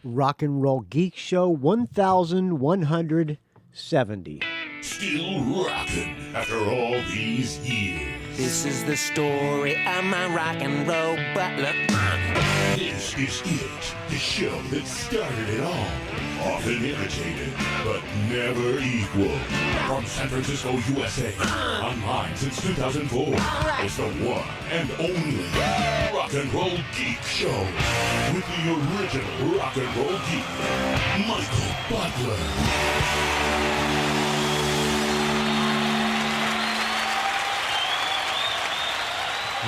Rock and Roll Geek Show 1170. Still rocking after all these years. This is the story of my rock and roll butler. This is it, the show that started it all. Often imitated, but never equal. From San Francisco, USA, online since 2004. It's the one and only Rock and Roll Geek Show. With the original Rock and Roll Geek, Michael Butler.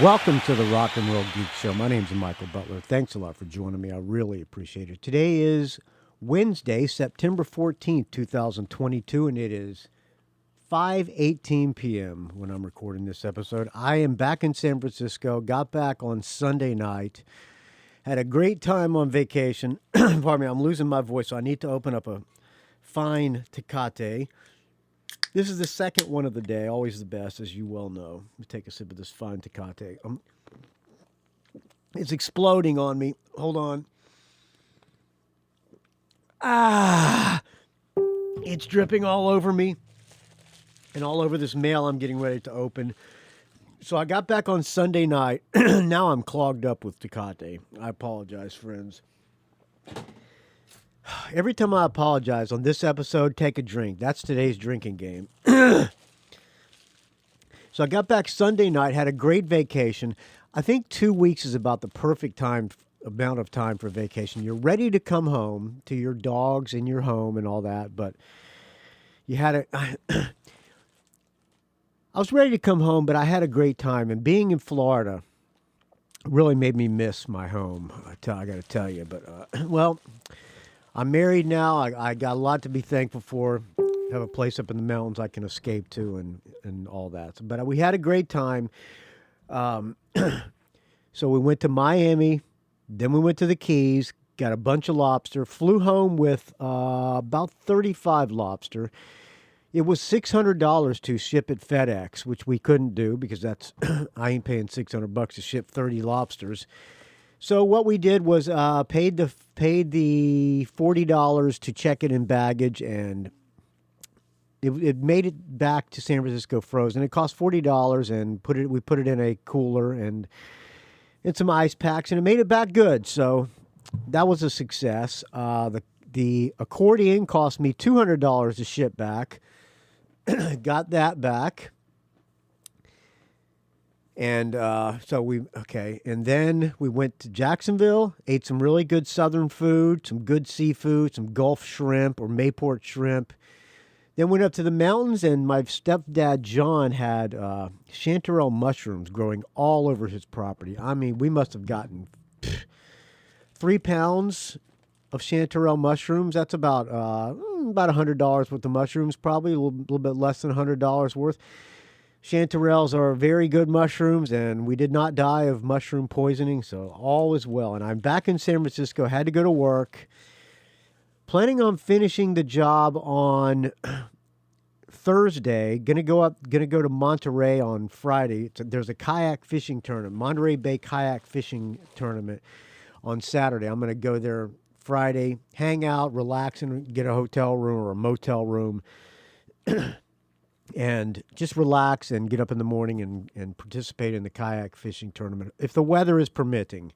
Welcome to the Rock and Roll Geek Show. My name's Michael Butler. Thanks a lot for joining me. I really appreciate it. Today is Wednesday, September 14th, 2022, and it is 5:18 p.m. when I'm recording this episode. I am back in San Francisco, got back on Sunday night, had a great time on vacation. Pardon me, I'm losing my voice, so I need to open up a fine Tecate. This is the second one of the day, always the best, as you well know. Let me take a sip of this fine Tecate. It's exploding on me. Hold on. It's dripping all over me and all over this mail I'm getting ready to open. So I got back on Sunday night. Now I'm clogged up with Tecate. I apologize, friends. Every time I apologize on this episode, take a drink. That's today's drinking game. So I got back Sunday night, had a great vacation. I think 2 weeks is about the perfect amount of time for vacation. You're ready to come home to your dogs and your home and all that, but you had I was ready to come home, but I had a great time. And being in Florida really made me miss my home. I got to tell you, but well. I'm married now. I got a lot to be thankful for. Have a place up in the mountains I can escape to and all that. But we had a great time. So we went to Miami. Then we went to the Keys. Got a bunch of lobster. Flew home with about 35 lobster. It was $600 to ship at FedEx, which we couldn't do because that's I ain't paying $600 to ship 30 lobsters. So what we did was paid the $40 to check it in baggage, and it made it back to San Francisco frozen. It cost $40, and we put it in a cooler and some ice packs, and it made it back good. So that was a success. The accordion cost me $200 to ship back. Got that back. And and then we went to Jacksonville, ate some really good southern food, some good seafood, some Gulf shrimp or Mayport shrimp. Then went up to the mountains, and my stepdad, John, had chanterelle mushrooms growing all over his property. I mean, we must have gotten 3 pounds of chanterelle mushrooms. That's about $100 worth of mushrooms, probably a little bit less than $100 worth. Chanterelles are very good mushrooms, and we did not die of mushroom poisoning, so all is well. And I'm back in San Francisco, had to go to work. Planning on finishing the job on Thursday. Gonna go to Monterey on Friday. There's a kayak fishing tournament, Monterey Bay kayak fishing tournament on Saturday. I'm gonna go there Friday, hang out, relax, and get a hotel room or a motel room. And just relax and get up in the morning and participate in the kayak fishing tournament, if the weather is permitting.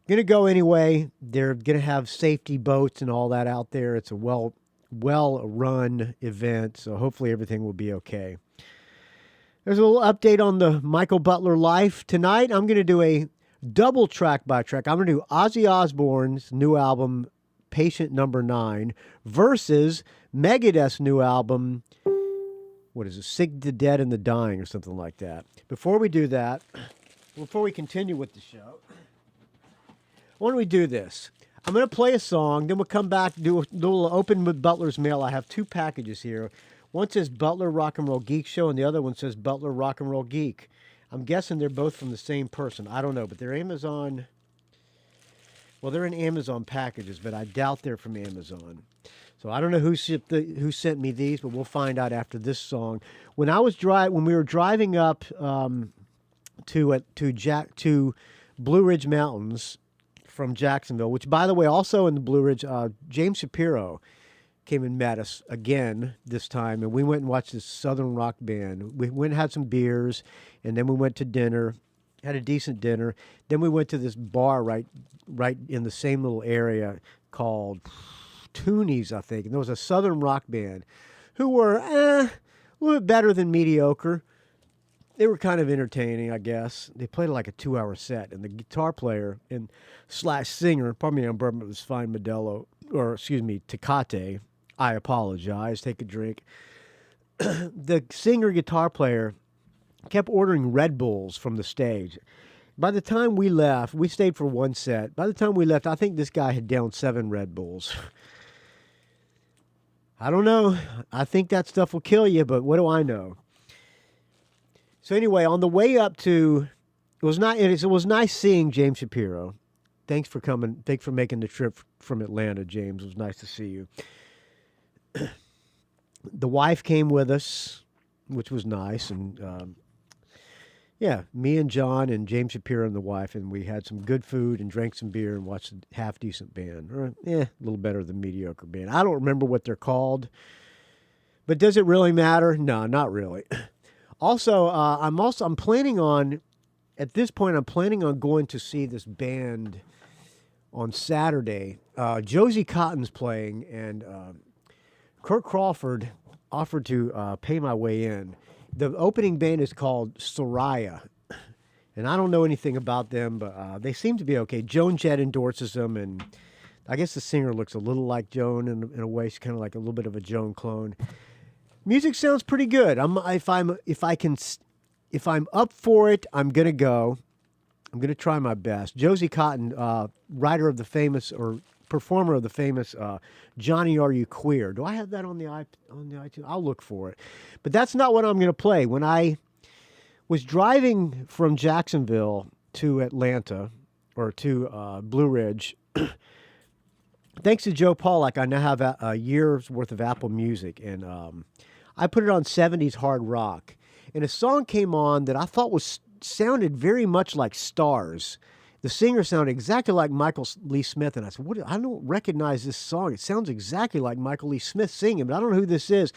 Going to go anyway. They're going to have safety boats and all that out there. It's a well-run event, so hopefully everything will be okay. There's a little update on the Michael Butler life. Tonight, I'm going to do a double track by track. I'm going to do Ozzy Osbourne's new album, Patient Number 9, versus Megadeth's new album, what is it, Sick, the Dead, and the Dying, or something like that. Before we do that, before we continue with the show, why don't we do this? I'm going to play a song, then we'll come back, do a little open with Butler's mail. I have 2 packages here. One says Butler Rock and Roll Geek Show, and the other one says Butler Rock and Roll Geek. I'm guessing they're both from the same person. I don't know, but they're Amazon. Well, they're in Amazon packages, but I doubt they're from Amazon. So I don't know who sent me these, but we'll find out after this song. When we were driving up to Blue Ridge Mountains from Jacksonville, which, by the way, also in the Blue Ridge, James Shapiro came and met us again this time, and we went and watched this Southern rock band. We went and had some beers, and then we went to dinner, had a decent dinner. Then we went to this bar right in the same little area called Toonies, I think. And there was a Southern rock band who were a little bit better than mediocre. They were kind of entertaining, I guess. They played like a 2-hour set, and the guitar player and / singer, pardon me, I'm bourbon, it was Fine Modelo, or excuse me, Tecate. I apologize. Take a drink. The singer guitar player kept ordering Red Bulls from the stage. By the time we left, we stayed for one set. By the time we left, I think this guy had downed 7 Red Bulls. I don't know. I think that stuff will kill you, but what do I know? So anyway, on the way up to, it was nice seeing James Shapiro. Thanks for coming. Thanks for making the trip from Atlanta, James. It was nice to see you. The wife came with us, which was nice, and yeah, me and John and James Shapiro and the wife, and we had some good food and drank some beer and watched a half-decent band, or a little better than mediocre band. I don't remember what they're called, but does it really matter? No, not really. Also, I'm planning on, at this point, I'm planning on going to see this band on Saturday. Josie Cotton's playing, and Kirk Crawford offered to pay my way in. The opening band is called Soraya, and I don't know anything about them, but they seem to be okay. Joan Jett endorses them, and I guess the singer looks a little like Joan in a way. She's kind of like a little bit of a Joan clone. Music sounds pretty good. If I'm up for it, I'm gonna go. I'm gonna try my best. Josie Cotton, writer of the famous, or performer of the famous Johnny Are You Queer? Do I have that on the iTunes? I'll look for it. But that's not what I'm going to play. When I was driving from Jacksonville to Atlanta, or to Blue Ridge, thanks to Joe Pawlak, I now have a year's worth of Apple Music, and I put it on 70s hard rock. And a song came on that I thought sounded very much like Stars. The singer sounded exactly like Michael Lee Smith, and I said, I don't recognize this song. It sounds exactly like Michael Lee Smith singing, but I don't know who this is.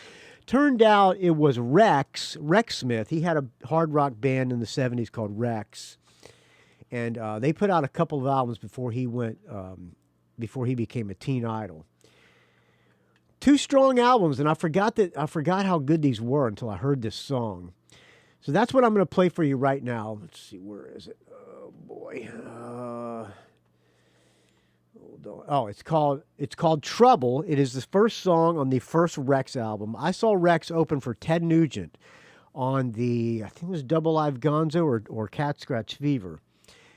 Turned out it was Rex Smith. He had a hard rock band in the 70s called Rex, and they put out a couple of albums before he became a teen idol. 2 strong albums, and I forgot how good these were until I heard this song. So that's what I'm going to play for you right now. Let's see, where is it? Oh boy. Hold on. Oh, it's called Trouble. It is the first song on the first Rex album. I saw Rex open for Ted Nugent on the, I think it was Double Live Gonzo or Cat Scratch Fever.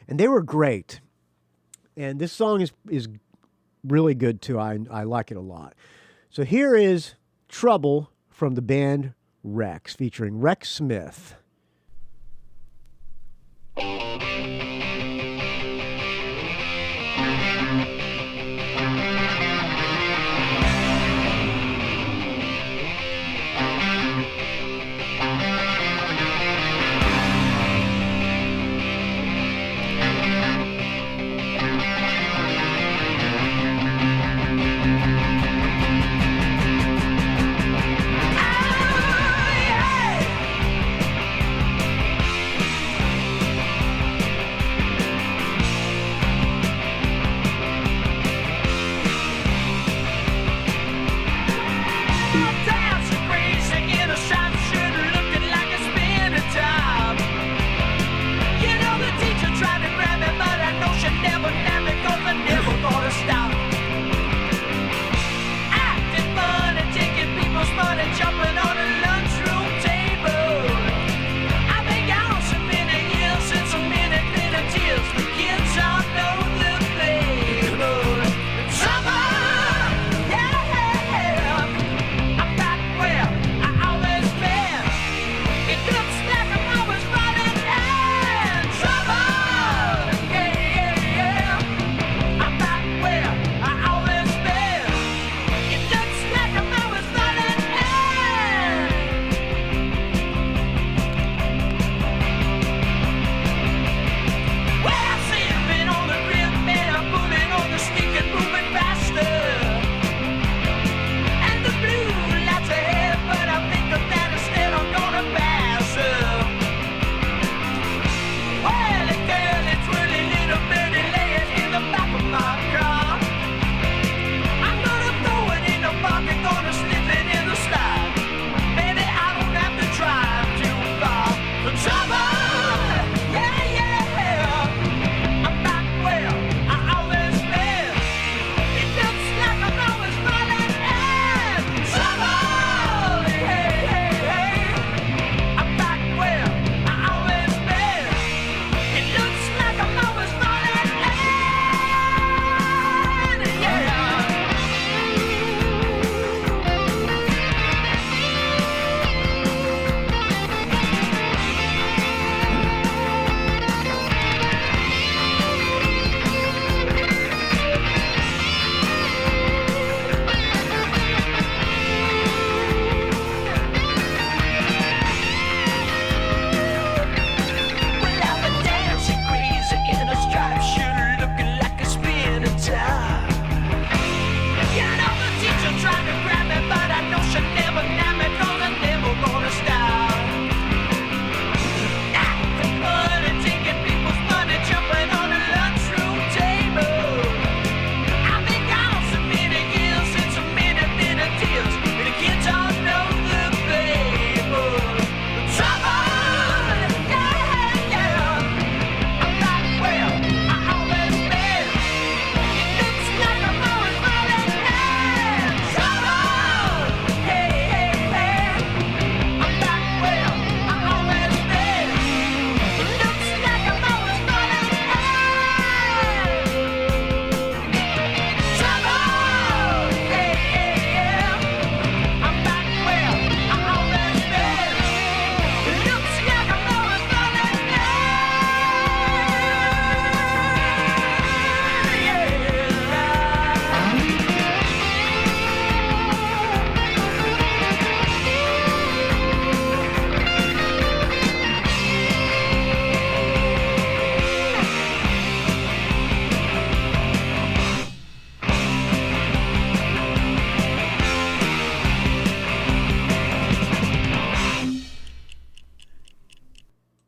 And they were great. And this song is really good too. I like it a lot. So here is Trouble from the band Rex, featuring Rex Smith.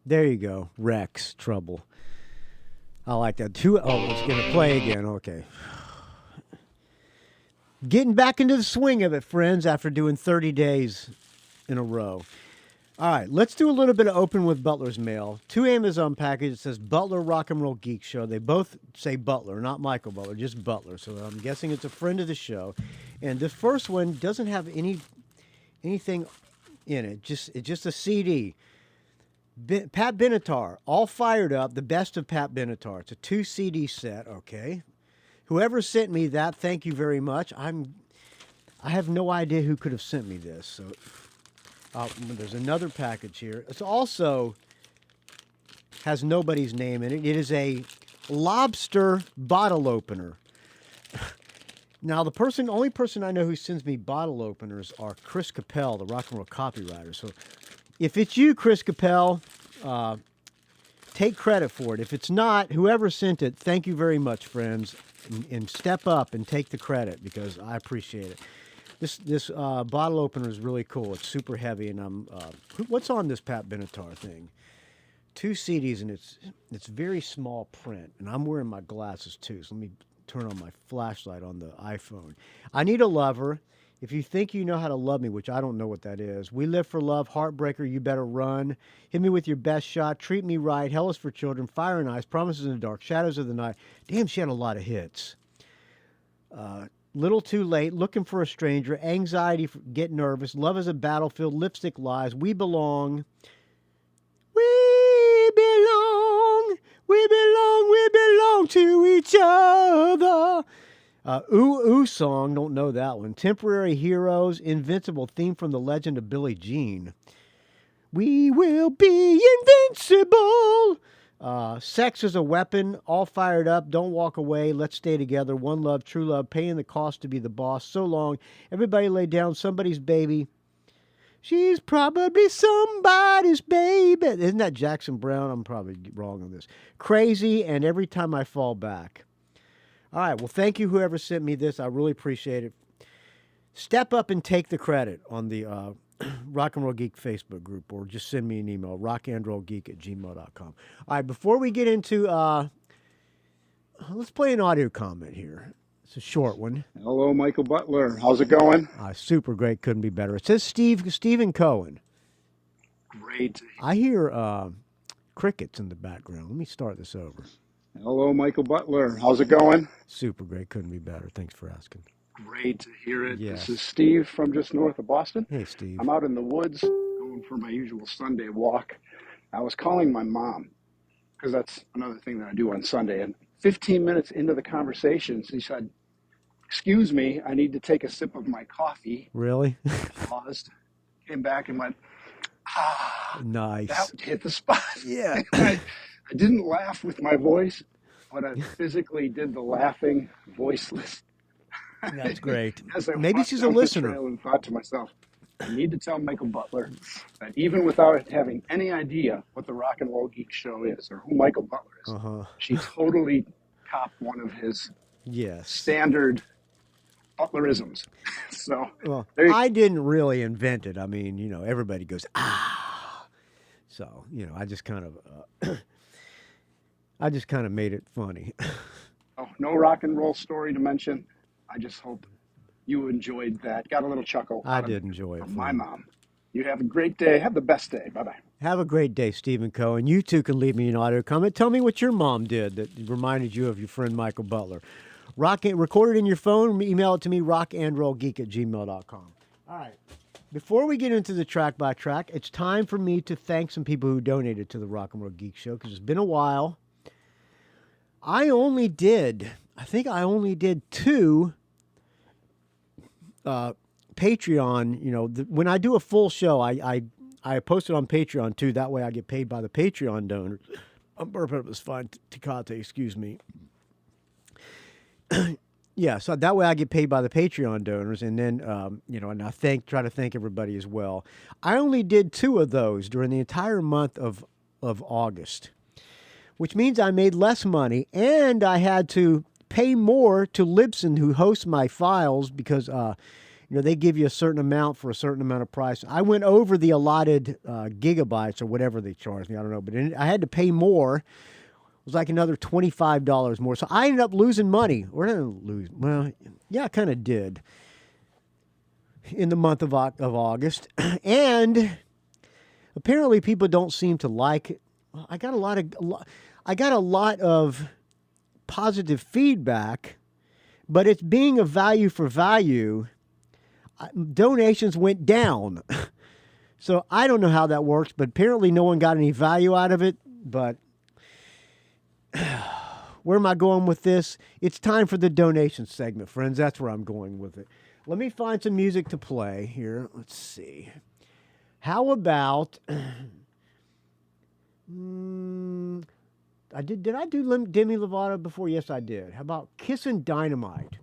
There you go. Rex, trouble. I like that. It's going to play again. Okay. Getting back into the swing of it, friends, after doing 30 days in a row. All right, let's do a little bit of Open with Butler's mail. 2 Amazon packages. It says Butler Rock and Roll Geek Show. They both say Butler, not Michael Butler, just Butler. So I'm guessing it's a friend of the show. And this first one doesn't have anything in it. It's just a CD. Pat Benatar, All Fired Up, the best of Pat Benatar. It's a 2 CD set, okay. Whoever sent me that, thank you very much. I have no idea who could have sent me this. So there's another package here. It also has nobody's name in it. It is a lobster bottle opener. Now, the only person I know who sends me bottle openers are Chris Capel, the rock and roll copywriter. So if it's you, Chris Capel, take credit for it. If it's not, whoever sent it, thank you very much, friends. And step up and take the credit because I appreciate it. This bottle opener is really cool. It's super heavy, and what's on this Pat Benatar thing? 2 CDs, and it's very small print, and I'm wearing my glasses too. So let me turn on my flashlight on the iPhone. I Need a Lover. If you think you know how to love me, which I don't know what that is. We Live for Love, Heartbreaker, You Better Run, Hit Me With Your Best Shot, Treat Me Right, Hell is for Children, Fire and Ice, Promises in the Dark, Shadows of the Night. Damn, she had a lot of hits. Little Too Late, Looking for a Stranger, Anxiety, Get Nervous, Love is a Battlefield, Lipstick Lies, We Belong. We belong, we belong, we belong to each other. Ooh Ooh Song, don't know that one. Temporary Heroes, Invincible, theme from The Legend of Billie Jean. We will be invincible. Sex is a Weapon, All Fired Up, Don't Walk Away, Let's Stay Together, One Love, True Love, Paying the Cost to Be the Boss, So Long, Everybody Lay Down, Somebody's Baby. She's probably somebody's baby. Isn't that Jackson Brown? I'm probably wrong on this. Crazy and Every Time I Fall Back. All right, well, thank you, whoever sent me this. I really appreciate it. Step up and take the credit on the Rock and Roll Geek Facebook group, or just send me an email, rockandrollgeek@gmail.com. All right, before we get into, let's play an audio comment here. It's a short one. Hello, Michael Butler. How's it going? Super great, couldn't be better. It says Stephen Cohen. Great. I hear crickets in the background. Let me start this over. Hello, Michael Butler. How's it going? Super great, couldn't be better. Thanks for asking. Great to hear it. Yes. This is Steve from just north of Boston. Hey, Steve. I'm out in the woods going for my usual Sunday walk. I was calling my mom because that's another thing that I do on Sunday. And 15 minutes into the conversation, she said, "Excuse me, I need to take a sip of my coffee." Really? Paused, came back and went, Nice. that hit the spot. Yeah. I didn't laugh with my voice, but I physically did the laughing, voiceless. That's great. As I Maybe walked she's a down the listener. trail and thought to myself, I need to tell Michael Butler that even without having any idea what the Rock and Roll Geek Show is or who Michael Butler is, she totally copped one of his standard Butlerisms. So, well, I didn't really invent it. I mean, everybody goes, ah. So, I just kind of made it funny. Oh, no rock and roll story to mention. I just hope you enjoyed that. Got a little chuckle. I did enjoy it. From my mom. You have a great day. Have the best day. Bye-bye. Have a great day, Stephen Cohen. You too can leave me an audio comment. Tell me what your mom did that reminded you of your friend Michael Butler. Record it in your phone. Email it to me, rockandrollgeek@gmail.com. All right. Before we get into the track by track, it's time for me to thank some people who donated to the Rock and Roll Geek Show because it's been a while. I think I only did 2 Patreon. When I do a full show, I post it on Patreon too. That way I get paid by the Patreon donors. I'm burping up this fine Tecate, excuse me. Yeah, so that way I get paid by the Patreon donors, and then and I try to thank everybody as well. I only did 2 of those during the entire month of August, which means I made less money, and I had to pay more to Libsyn, who hosts my files, because they give you a certain amount for a certain amount of price. I went over the allotted gigabytes or whatever they charged me. I don't know, but I had to pay more. It was like another $25 more. So I ended up losing money. Or didn't lose? Well, yeah, I kind of did in the month of August. And apparently people don't seem to like it. I got a lot of positive feedback, but it's being a value for value. Donations went down. So I don't know how that works, but apparently no one got any value out of it. But where am I going with this? It's time for the donation segment, friends. That's where I'm going with it. Let me find some music to play here. Let's see. How about... Did I do Demi Lovato before? Yes, I did. How about Kissin' Dynamite?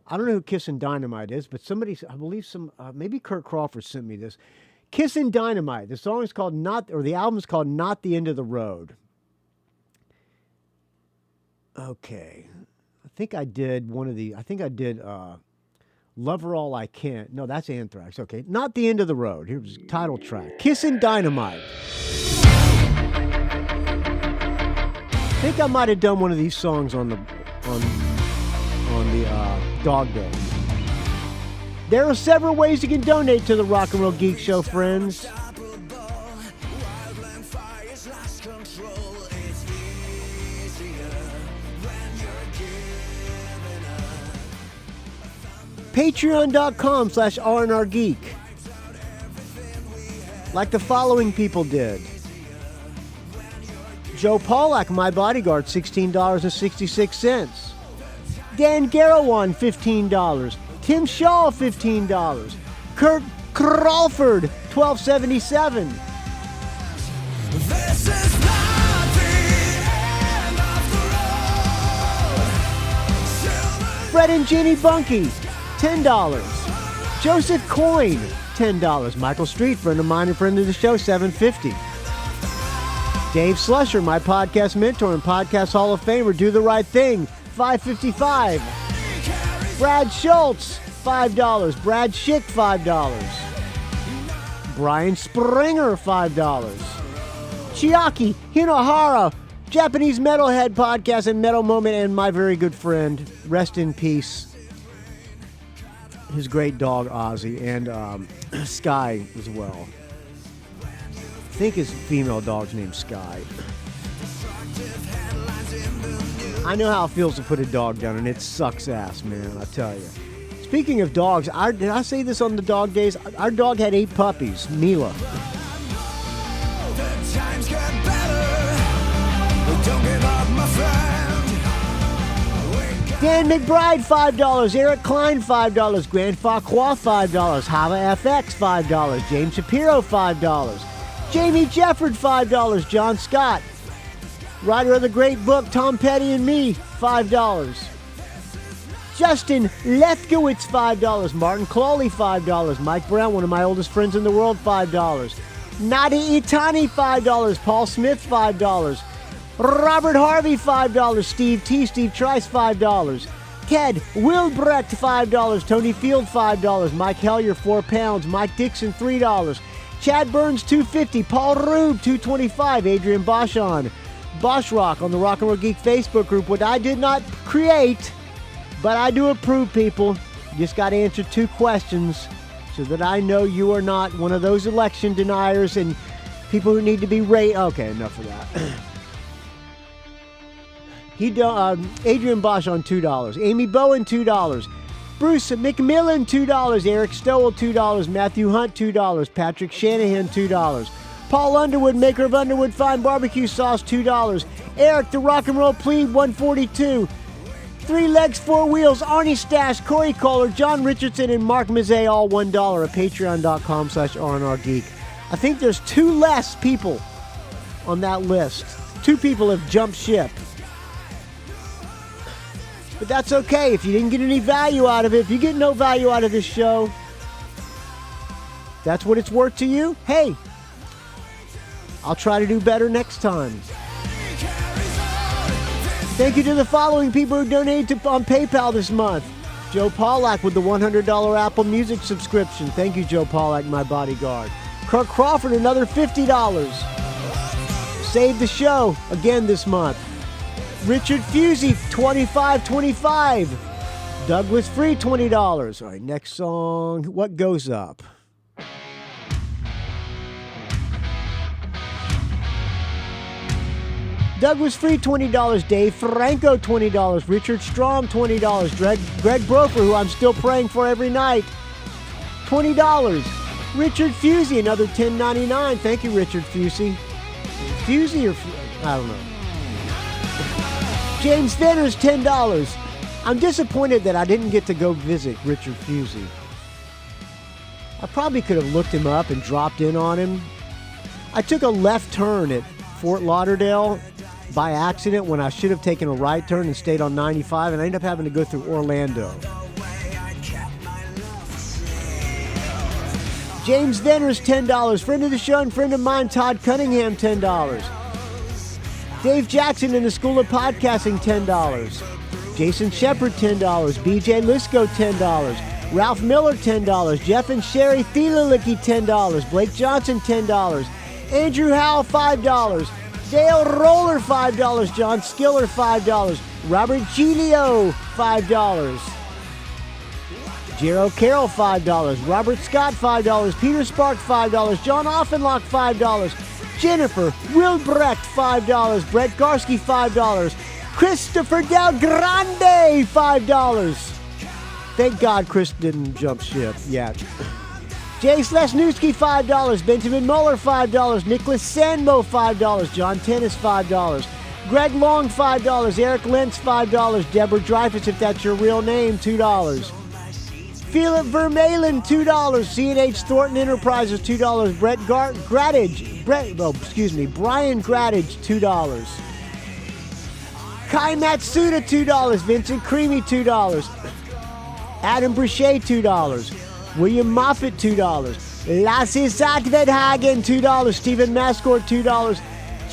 I don't know who Kissin' Dynamite is, but somebody, I believe maybe Kirk Crawford sent me this. Kissin' Dynamite. The song is called the album is called Not the End of the Road. Okay. I think I did Love Her All I Can't. No, that's Anthrax. Okay. Not the End of the Road. Here's the title track. Kissin' Dynamite. I think I might have done one of these songs on the Dog Day. There are several ways you can donate to the Rock and Roll Geek Show, friends. Patreon.com/RNRGeek. Like the following people did. Joe Pawlak, my bodyguard, $16.66. Dan Gerawan, $15. Tim Schall, $15. Kirk Crawford, $12.77. This is not the end of the road. Fred and Ginny Bunke, $10. Joseph Coyne, $10. Michael Street, friend of mine and friend of the show, $7.50. Dave Slusher, my podcast mentor and podcast Hall of Famer, Do the Right Thing, $5.55. Brad Schultz, $5. Brad Shick, $5. Brian Springer, $5. Chiaki, Hinohara, Japanese Metalhead Podcast and Metal Moment, and my very good friend, rest in peace, his great dog Ozzy, and Sky as well. I think his female dog's named Sky. I know how it feels to put a dog down, and it sucks ass, man, I tell you. Speaking of dogs, did I say this on the dog days? Our dog had 8 puppies, Mila. Dan McBride, $5. Erik Klein, $5. Grant Farquhar, $5. Hava FX, $5. James Shapiro, $5. Jamie Jefford, $5. John Scott. Writer of the great book, Tom Petty and Me, $5. Justin Lefkowitz, $5. Martin Clawley, $5. Mike Brown, one of my oldest friends in the world, $5. Nadi Itani, $5. Paul Smith, $5. Robert Harvey, $5. Steve T. Steve Trice, $5. Ted Wilbrecht, $5. Tony Field, $5. Mike Hellier, £4. Mike Dixon, $3. Chad Burns, $2.50. Paul Rube, $2.25. Adrian Boschon, Bosch Rock on the Rock and Roll Geek Facebook group, what I did not create, but I do approve, people. You just got to answer 2 questions so that I know you are not one of those election deniers and people who need to be rated. Okay, enough of that. Adrian Bosch on $2. Amy Bowen, $2. Bruce McMillan, $2. Eric Stowell, $2. Matthew Hunt, $2. Patrick Shanahan, $2. Paul Underwood, maker of Underwood Fine Barbecue Sauce, $2. Eric, the Rock and Roll Plebe, $142. 3 Legs, 4 Wheels, Arnie Stash, Corey Kohler, John Richardson, and Mark Mazzei, all $1 at patreon.com/RNRGeek. I think there's 2 less people on that list. 2 people have jumped ship. But that's okay. If you didn't get any value out of it, if you get no value out of this show, that's what it's worth to you. Hey, I'll try to do better next time. Thank you to the following people who donated on PayPal this month. Joe Pawlak with the $100 Apple Music subscription. Thank you, Joe Pawlak, my bodyguard. Kirk Crawford, another $50. Saved the show again this month. Richard Fusey, $25.25. Douglas Free, $20. All right, next song. What goes up? Douglas Free, $20. Dave Franco, $20. Richard Strom, $20. Greg Brofer, who I'm still praying for every night, $20. Richard Fusey, another $10.99. Thank you, Richard Fusey. Fusey or I don't know. James Fenner's $10. I'm disappointed that I didn't get to go visit Richard Fusey. I probably could have looked him up and dropped in on him. I took a left turn at Fort Lauderdale by accident when I should have taken a right turn and stayed on 95, and I ended up having to go through Orlando. James Venner's $10. Friend of the show and friend of mine, Todd Cunningham, $10. Dave Jackson in the School of Podcasting, $10. Jason Shepard, $10. BJ Lisco, $10. Ralph Miller, $10. Jeff and Sherry Thielelicky, $10. Blake Johnson, $10. Andrew Howell, $5. Dale Roller, $5. John Skiller, $5. Robert Giglio, $5. Jero Carroll, $5. Robert Scott, $5. Peter Spark, $5. John Offenlock, $5. Jennifer Wilbrecht, $5. Brett Garsky, $5. Christopher Del Grande, $5. Thank God Chris didn't jump ship yet. Jay Slesnewski, $5. Benjamin Muller, $5. Nicholas Sandmo, $5. John Tennis, $5. Greg Long, $5. Eric Lentz, $5. Deborah Dreyfus, if that's your real name, $2. Philip Vermeulen, $2. C&H Thornton Enterprises, $2. Brian Gradage, $2. Kai Matsuda, $2. Vincent Creamy, $2. Adam Brichet, $2. William Moffat, $2. Lassie Satvedhagen, $2. Stephen Mascord, $2.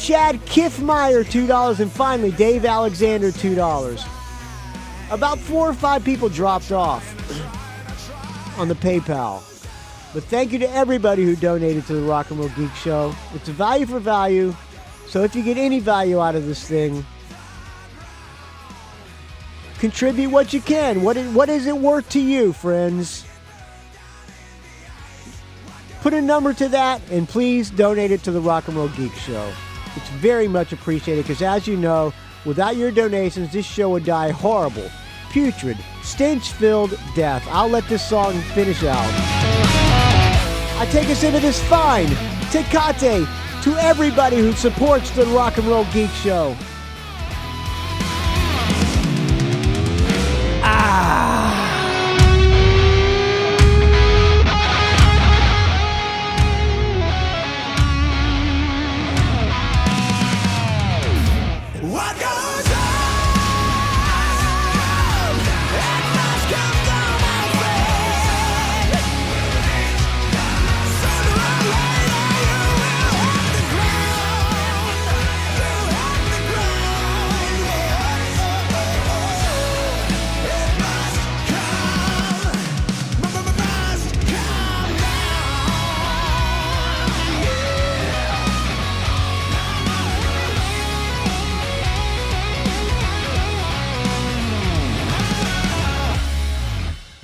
Chad Kiffmeyer, $2. And finally, Dave Alexander, $2. About 4 or 5 people dropped off on the PayPal. But thank you to everybody who donated to the Rock and Roll Geek Show. It's a value for value. So if you get any value out of this thing, contribute what you can. What is it worth to you, friends? Put a number to that, and please donate it to the Rock and Roll Geek Show. It's very much appreciated, because as you know, without your donations, this show would die horrible, putrid, stench-filled death. I'll let this song finish out. I take us into this fine Tecate to everybody who supports the Rock and Roll Geek Show.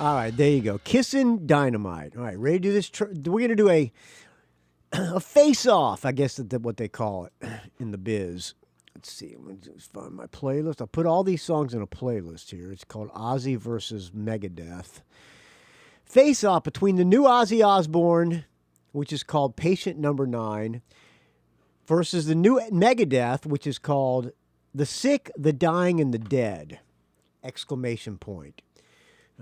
All right, there you go. Kissin' Dynamite. All right, ready to do this? We're going to do a face-off, I guess that's what they call it in the biz. Let's see. I'm going to just find my playlist. I'll put all these songs in a playlist here. It's called Ozzy versus Megadeth. Face-off between the new Ozzy Osbourne, which is called Patient Number 9, versus the new Megadeth, which is called The Sick, the Dying, and the Dead! Exclamation point.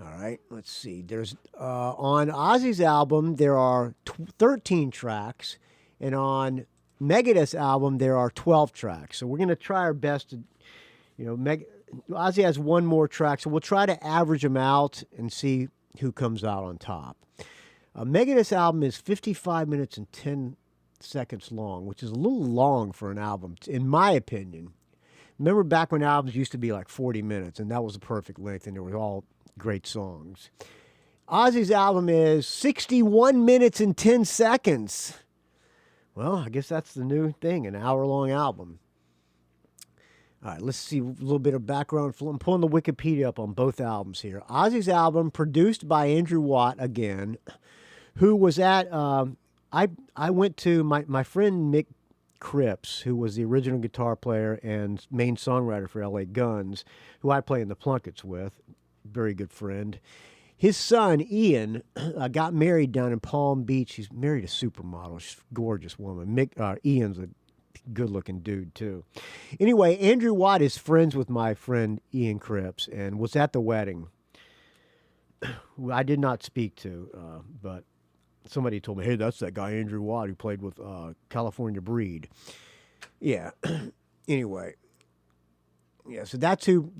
All right, let's see. There's on Ozzy's album, there are 13 tracks, and on Megadeth's album, there are 12 tracks. So we're going to try our best to, Ozzy has one more track, so we'll try to average them out and see who comes out on top. Megadeth's album is 55 minutes and 10 seconds long, which is a little long for an album, in my opinion. Remember back when albums used to be like 40 minutes, and that was the perfect length, and they were all great songs. Ozzy's album is 61 minutes and 10 seconds. Well, I guess that's the new thing, an hour-long album. All right, let's see a little bit of background. I'm pulling the Wikipedia up on both albums here. Ozzy's album, produced by Andrew Watt again, who was at, I went to my friend Mick Cripps, who was the original guitar player and main songwriter for LA Guns, who I play in the Plunkets with, very good friend. His son, Ian, got married down in Palm Beach. He's married a supermodel. She's a gorgeous woman. Ian's a good-looking dude, too. Anyway, Andrew Watt is friends with my friend Ian Cripps and was at the wedding, who I did not speak to, but somebody told me, hey, that's that guy Andrew Watt who played with California Breed. Yeah. Anyway. Yeah, so that's who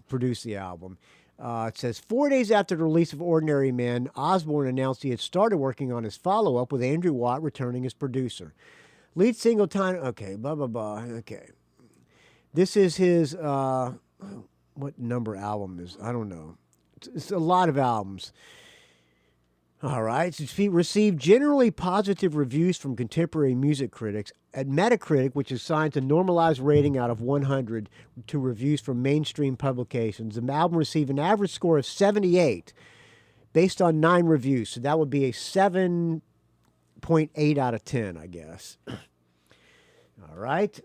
produced the album. It says, 4 days after the release of Ordinary Men, Osbourne announced he had started working on his follow-up with Andrew Watt returning as producer. Lead single time, okay, blah, blah, blah, okay. This is his, what number album is, I don't know. It's a lot of albums. All right, it's received generally positive reviews from contemporary music critics. At Metacritic, which is assigned a normalized rating out of 100 to reviews from mainstream publications, the album received an average score of 78 based on 9 reviews. So that would be a 7.8 out of 10, I guess. All right.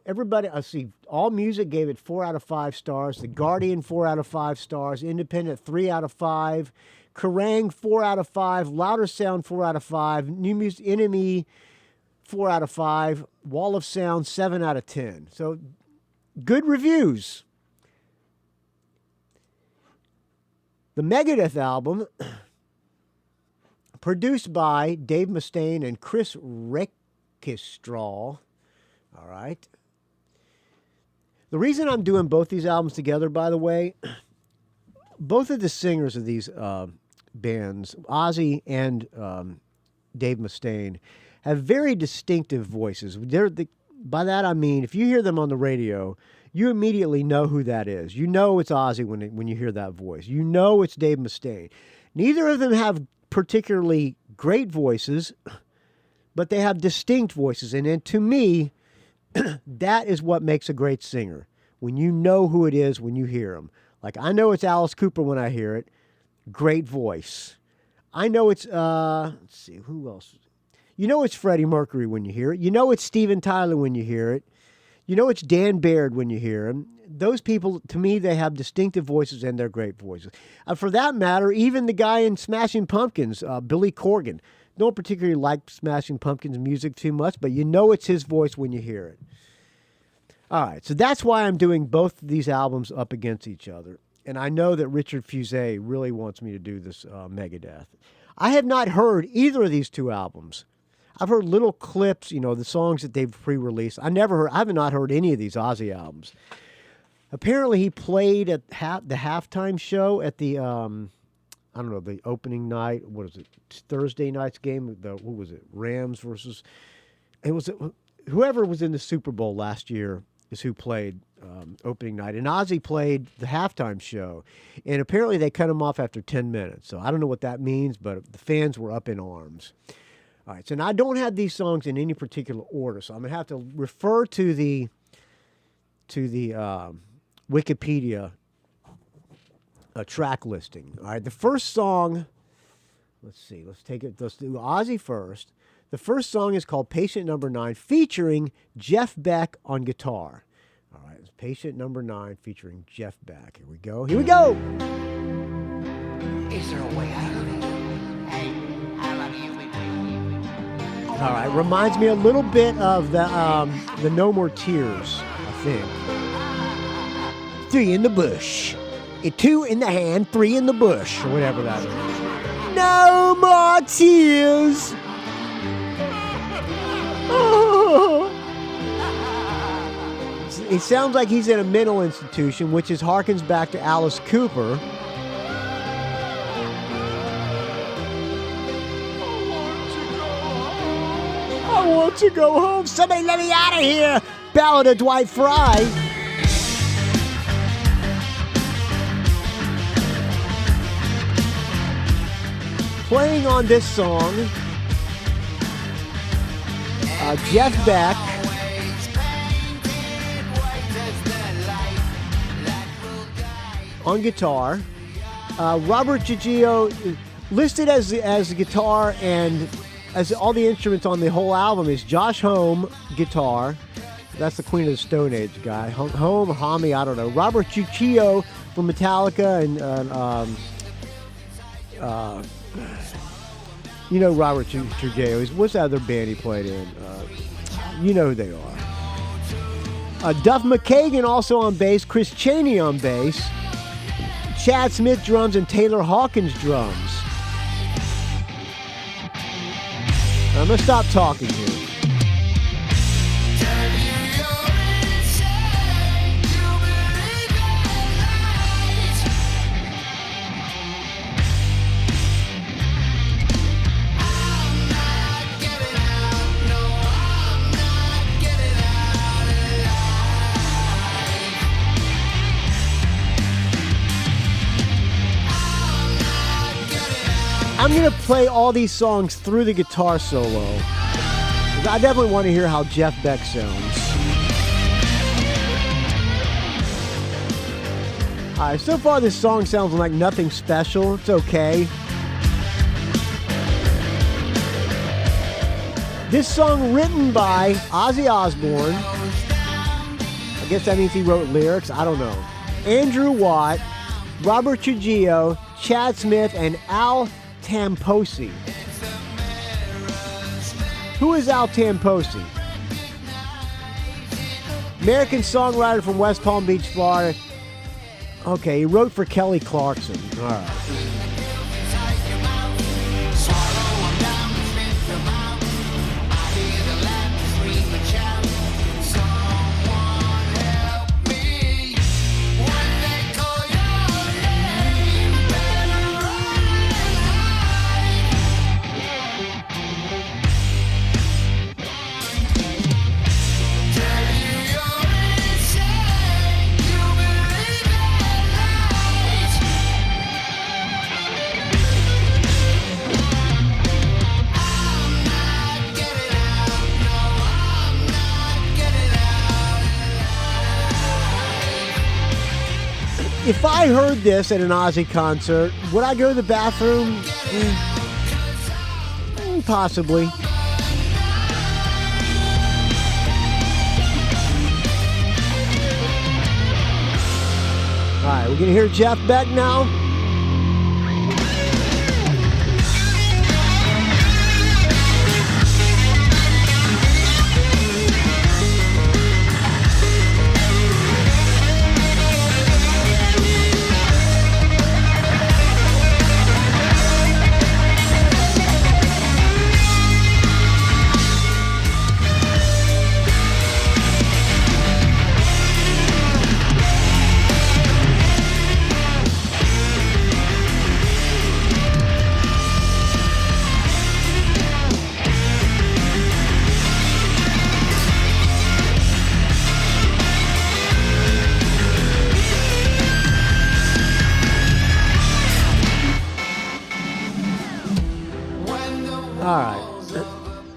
Everybody, I see, All Music gave it 4 out of 5 stars. The Guardian, 4 out of 5 stars. Independent, 3 out of 5. Kerrang, 4 out of 5. Louder Sound, 4 out of 5. New Music Enemy, 4 out of 5. Wall of Sound, 7 out of 10. So, good reviews. The Megadeth album, produced by Dave Mustaine and Chris Rekistraw. All right. The reason I'm doing both these albums together, by the way, both of the singers of these bands, Ozzy and Dave Mustaine, have very distinctive voices. By that I mean, if you hear them on the radio, you immediately know who that is. You know it's Ozzy when you hear that voice. You know it's Dave Mustaine. Neither of them have particularly great voices, but they have distinct voices. And to me, that is what makes a great singer, when you know who it is when you hear them. Like, I know it's Alice Cooper when I hear it. Great voice. I know it's, let's see, who else? You know it's Freddie Mercury when you hear it. You know it's Steven Tyler when you hear it. You know it's Dan Baird when you hear him. Those people, to me, they have distinctive voices and they're great voices. For that matter, even the guy in Smashing Pumpkins, Billy Corgan. Don't particularly like Smashing Pumpkins music too much, but you know it's his voice when you hear it. All right, so that's why I'm doing both these albums up against each other. And I know that Richard Fusé really wants me to do this Megadeth. I have not heard either of these two albums. I've heard little clips, the songs that they've pre-released. I have not heard any of these Ozzy albums. Apparently, he played at the halftime show at the, the opening night. What is it? Thursday night's game. What was it? Rams versus. It was whoever was in the Super Bowl last year is who played opening night. And Ozzy played the halftime show. And apparently they cut him off after 10 minutes. So I don't know what that means, but the fans were up in arms. All right, so now I don't have these songs in any particular order, so I'm going to have to refer to the Wikipedia track listing. All right, the first song, let's do Ozzy first. The first song is called Patient Number 9, featuring Jeff Beck on guitar. All right, it's Patient Number 9 featuring Jeff Beck. Here we go. Is there a way out of it? Hey, I love you. All right, reminds me a little bit of the No More Tears, I think. 3 in the bush. 2 in the hand, 3 in the bush, or whatever that is. No more tears. Oh. It sounds like he's in a mental institution, which harkens back to Alice Cooper. I want to go home. Somebody let me out of here. Ballad of Dwight Fry. playing on this song, Jeff Beck, on guitar, Robert Giglio, listed as the guitar and as all the instruments on the whole album is Josh Homme, guitar. That's the Queen of the Stone Age guy. Homme or Homme, I don't know. Robert Giglio from Metallica and you know Robert Trujillo. What's that other band he played in? You know who they are. Duff McKagan also on bass. Chris Chaney on bass. Chad Smith drums and Taylor Hawkins drums. I'm going to stop talking here. I'm going to play all these songs through the guitar solo. I definitely want to hear how Jeff Beck sounds. All right, so far this song sounds like nothing special. It's okay. This song written by Ozzy Osbourne. I guess that means he wrote lyrics. I don't know. Andrew Watt, Robert Trujillo, Chad Smith, and Al Tamposi. Who is Al Tamposi? American songwriter from West Palm Beach, Florida. Okay, he wrote for Kelly Clarkson. All right. If I heard this at an Ozzy concert, would I go to the bathroom? Possibly. All right, we're going to hear Jeff Beck now.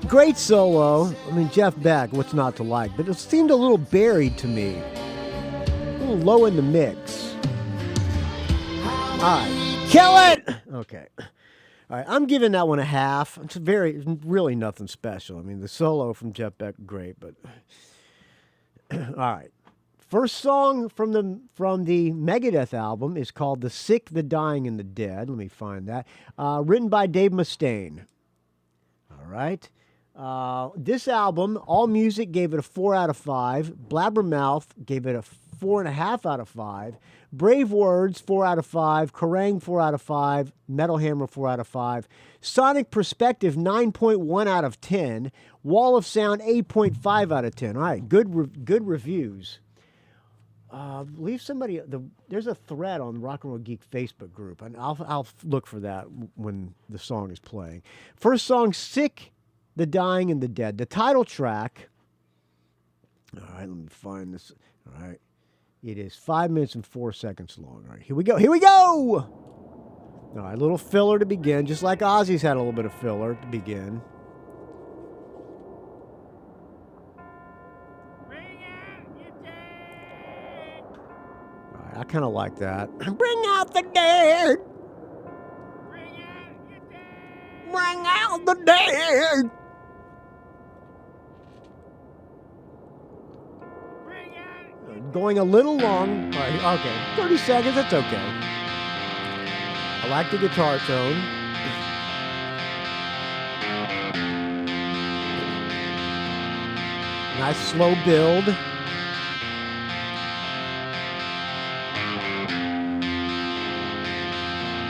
Great solo. I mean, Jeff Beck, what's not to like? But it seemed a little buried to me. A little low in the mix. All right. Kill it! Okay. All right. I'm giving that one a half. It's really nothing special. I mean, the solo from Jeff Beck, great, but... All right. First song from the Megadeth album is called The Sick, the Dying, and the Dead. Let me find that. Written by Dave Mustaine. All right. This album, AllMusic gave it a 4 out of 5. Blabbermouth gave it a 4.5 out of 5. Brave Words, 4 out of 5. Kerrang, 4 out of 5. Metal Hammer, 4 out of 5. Sonic Perspective, 9.1 out of 10. Wall of Sound, 8.5 out of 10. All right, good reviews. Leave somebody. There's a thread on the Rock and Roll Geek Facebook group, and I'll look for that when the song is playing. First song, Sick, the Dying, and the Dead. The title track. All right, let me find this. All right, it is 5 minutes and 4 seconds long. All right, here we go. Here we go. All right, a little filler to begin, just like Ozzy's had a little bit of filler to begin. All right, I kind of like that. Bring out the dead. Bring out the dead. Going a little long. All right, okay, 30 seconds, that's okay. I like the guitar tone. Nice slow build.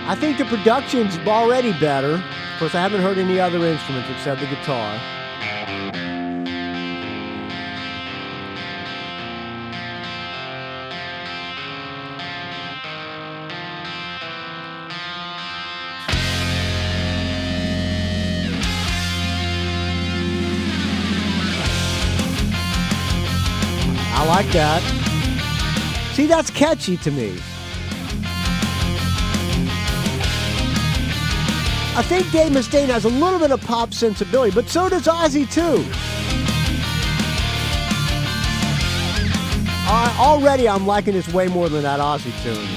I think the production's already better. Of course, I haven't heard any other instruments except the guitar. I like that. See, that's catchy to me. I think Dave Mustaine has a little bit of pop sensibility, but so does Ozzy too. Already I'm liking this way more than that Ozzy tune.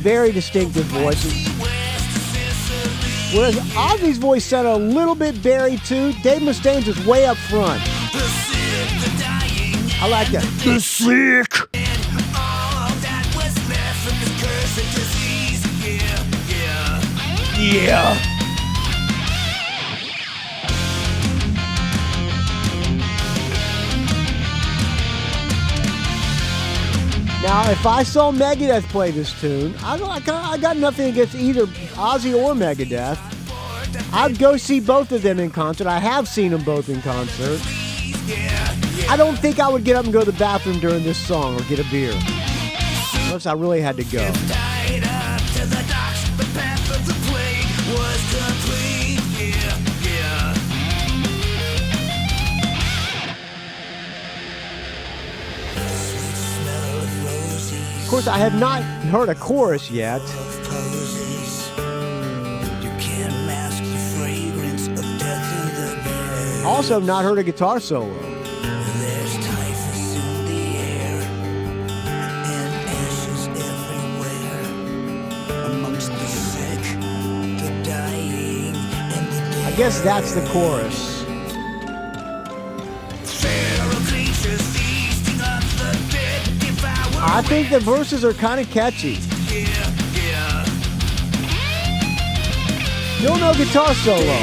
Very distinctive voices. Whereas Ozzy's voice sounded a little bit buried too, Dave Mustaine's is way up front. I like that. The sick. Yeah. Now, if I saw Megadeth play this tune, I got nothing against either Ozzy or Megadeth. I'd go see both of them in concert. I have seen them both in concert. I don't think I would get up and go to the bathroom during this song or get a beer. Unless I really had to go. Of course, I have not heard a chorus yet. Also, not heard a guitar solo. There's typhus in the air and ashes everywhere amongst the sick, the dying, and the dead. I guess that's the chorus. I think the verses are kind of catchy. You'll know guitar solo.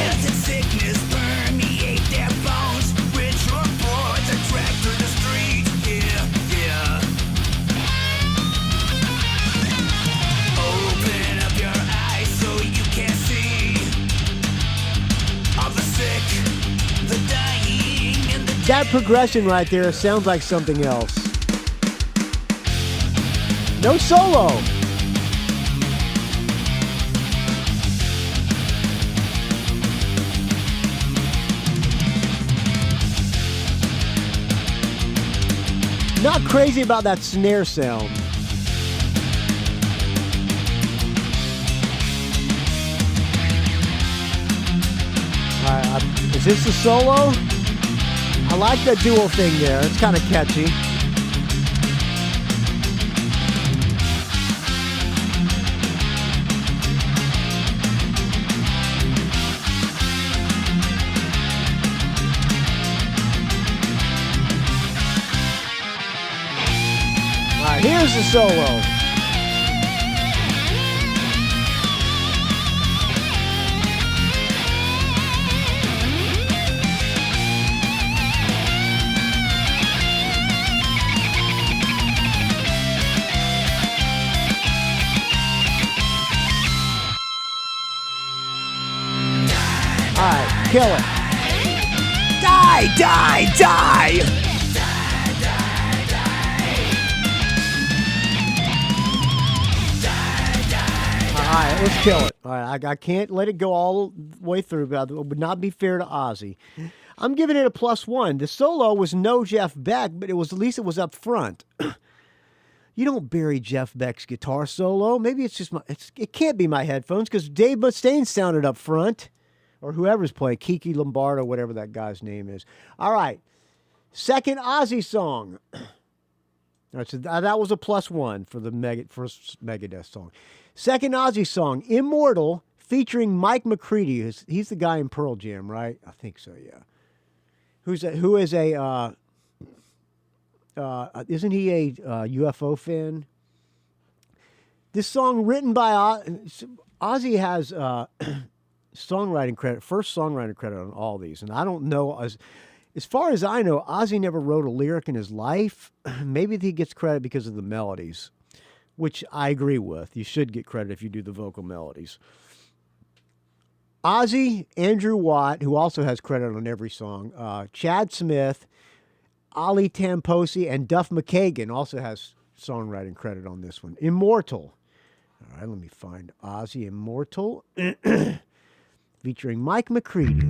That progression right there sounds like something else. No solo. Not crazy about that snare sound. Is this the solo? I like that dual thing there. It's kind of catchy. Here's the solo. All right, kill it. Die, die, die! All right, let's kill it. All right, I can't let it go all the way through, but it would not be fair to Ozzy. I'm giving it a +1. The solo was no Jeff Beck, but at least it was up front. You don't bury Jeff Beck's guitar solo. Maybe it's just it can't be my headphones because Dave Mustaine sounded up front, or whoever's playing, Kiki Lombardo, whatever that guy's name is. All right, second Ozzy song. All right, so that was a +1 for the first Megadeth song. Second Ozzy song, Immortal, featuring Mike McCready. He's the guy in Pearl Jam, right? I think so, yeah. Who is a isn't he a UFO fan? This song written by Ozzy has songwriting credit, first songwriting credit on all these, and I don't know as far as I know, Ozzy never wrote a lyric in his life. Maybe he gets credit because of the melodies, which I agree with. You should get credit if you do the vocal melodies. Ozzy, Andrew Watt, who also has credit on every song, Chad Smith, Ali Tamposi, and Duff McKagan also has songwriting credit on this one. Immortal. All right, let me find Ozzy Immortal, featuring Mike McCready.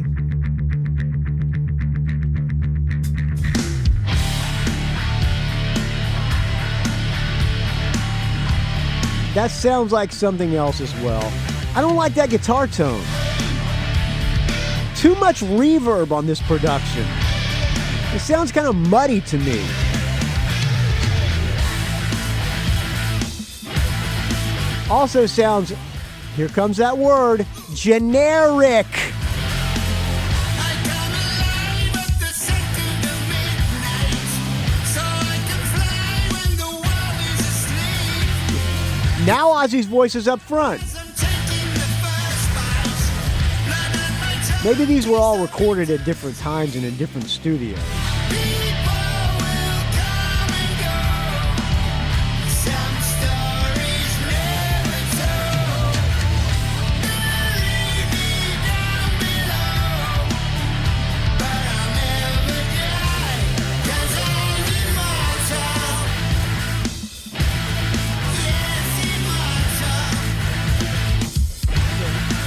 That sounds like something else as well. I don't like that guitar tone. Too much reverb on this production. It sounds kind of muddy to me. Also sounds, here comes that word, generic. Now Ozzy's voice is up front. Maybe these were all recorded at different times and in different studios.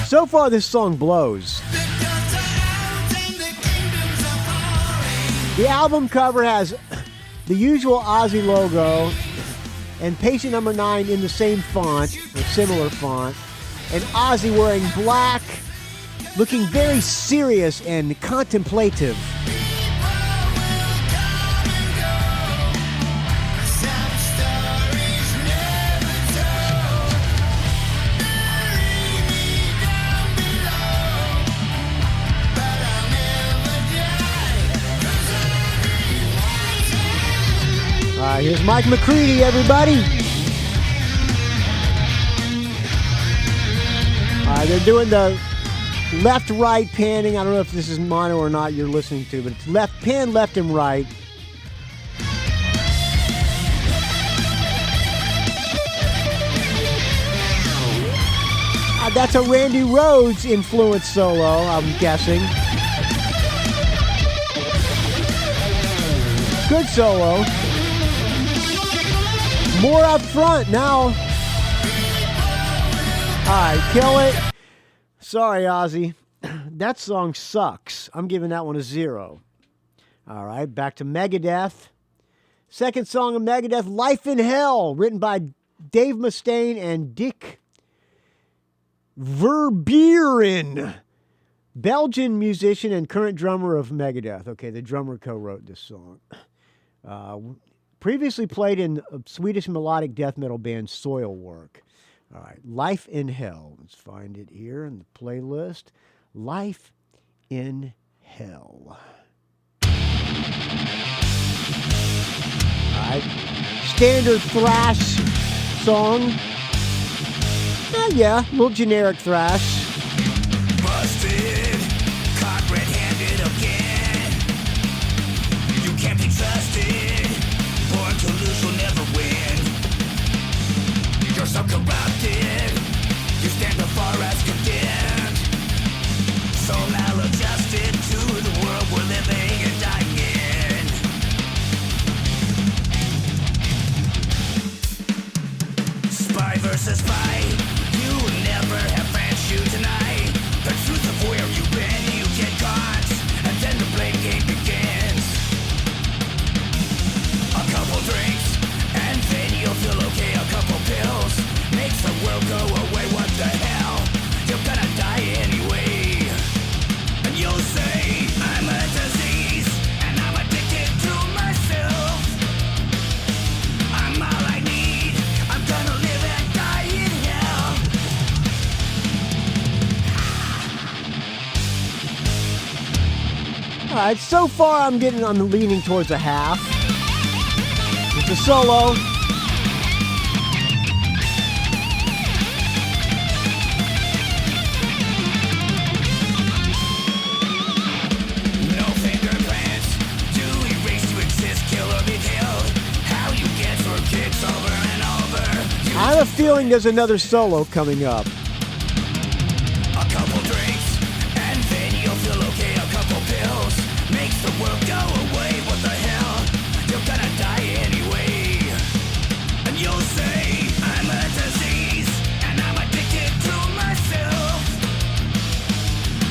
So far, this song blows. The album cover has the usual Ozzy logo and patient number 9 in the same font, or similar font, and Ozzy wearing black, looking very serious and contemplative. Here's Mike McCready, everybody. They're doing the left-right panning. I don't know if this is mono or not you're listening to, but it's pan left and right. That's a Randy Rhoads influenced solo, I'm guessing. Good solo. More up front now. All right, kill it. Sorry, Ozzy. That song sucks. I'm giving that one a 0. All right, back to Megadeth. Second song of Megadeth, Life in Hell, written by Dave Mustaine and Dick Verburen, Belgian musician and current drummer of Megadeth. Okay, the drummer co-wrote this song. Previously played in Swedish melodic death metal band Soilwork. All right, Life in Hell. Let's find it here in the playlist. Life in Hell. All right, standard thrash song. Yeah, a little generic thrash. Busted, caught red-handed again. You can't be trusted. Born to lose, you'll never win. You're so corrupted. You stand before us condemned. So maladjusted to the world we're living and dying in. Spy versus spy. You will never have friends you tonight. The truth of where you've been, you get caught, and then the blame game begins. A couple drinks, and then you'll feel All right, so far I'm leaning towards a half. It's a solo. No fingerprints to erase to exist, kill or be killed. How you get your kicks over and over. I have a feeling there's another solo coming up. A couple drinks, and then you'll feel okay. A couple pills makes the world go away. What the hell? You're gonna die anyway. And you'll say, I'm a disease, and I'm addicted to myself.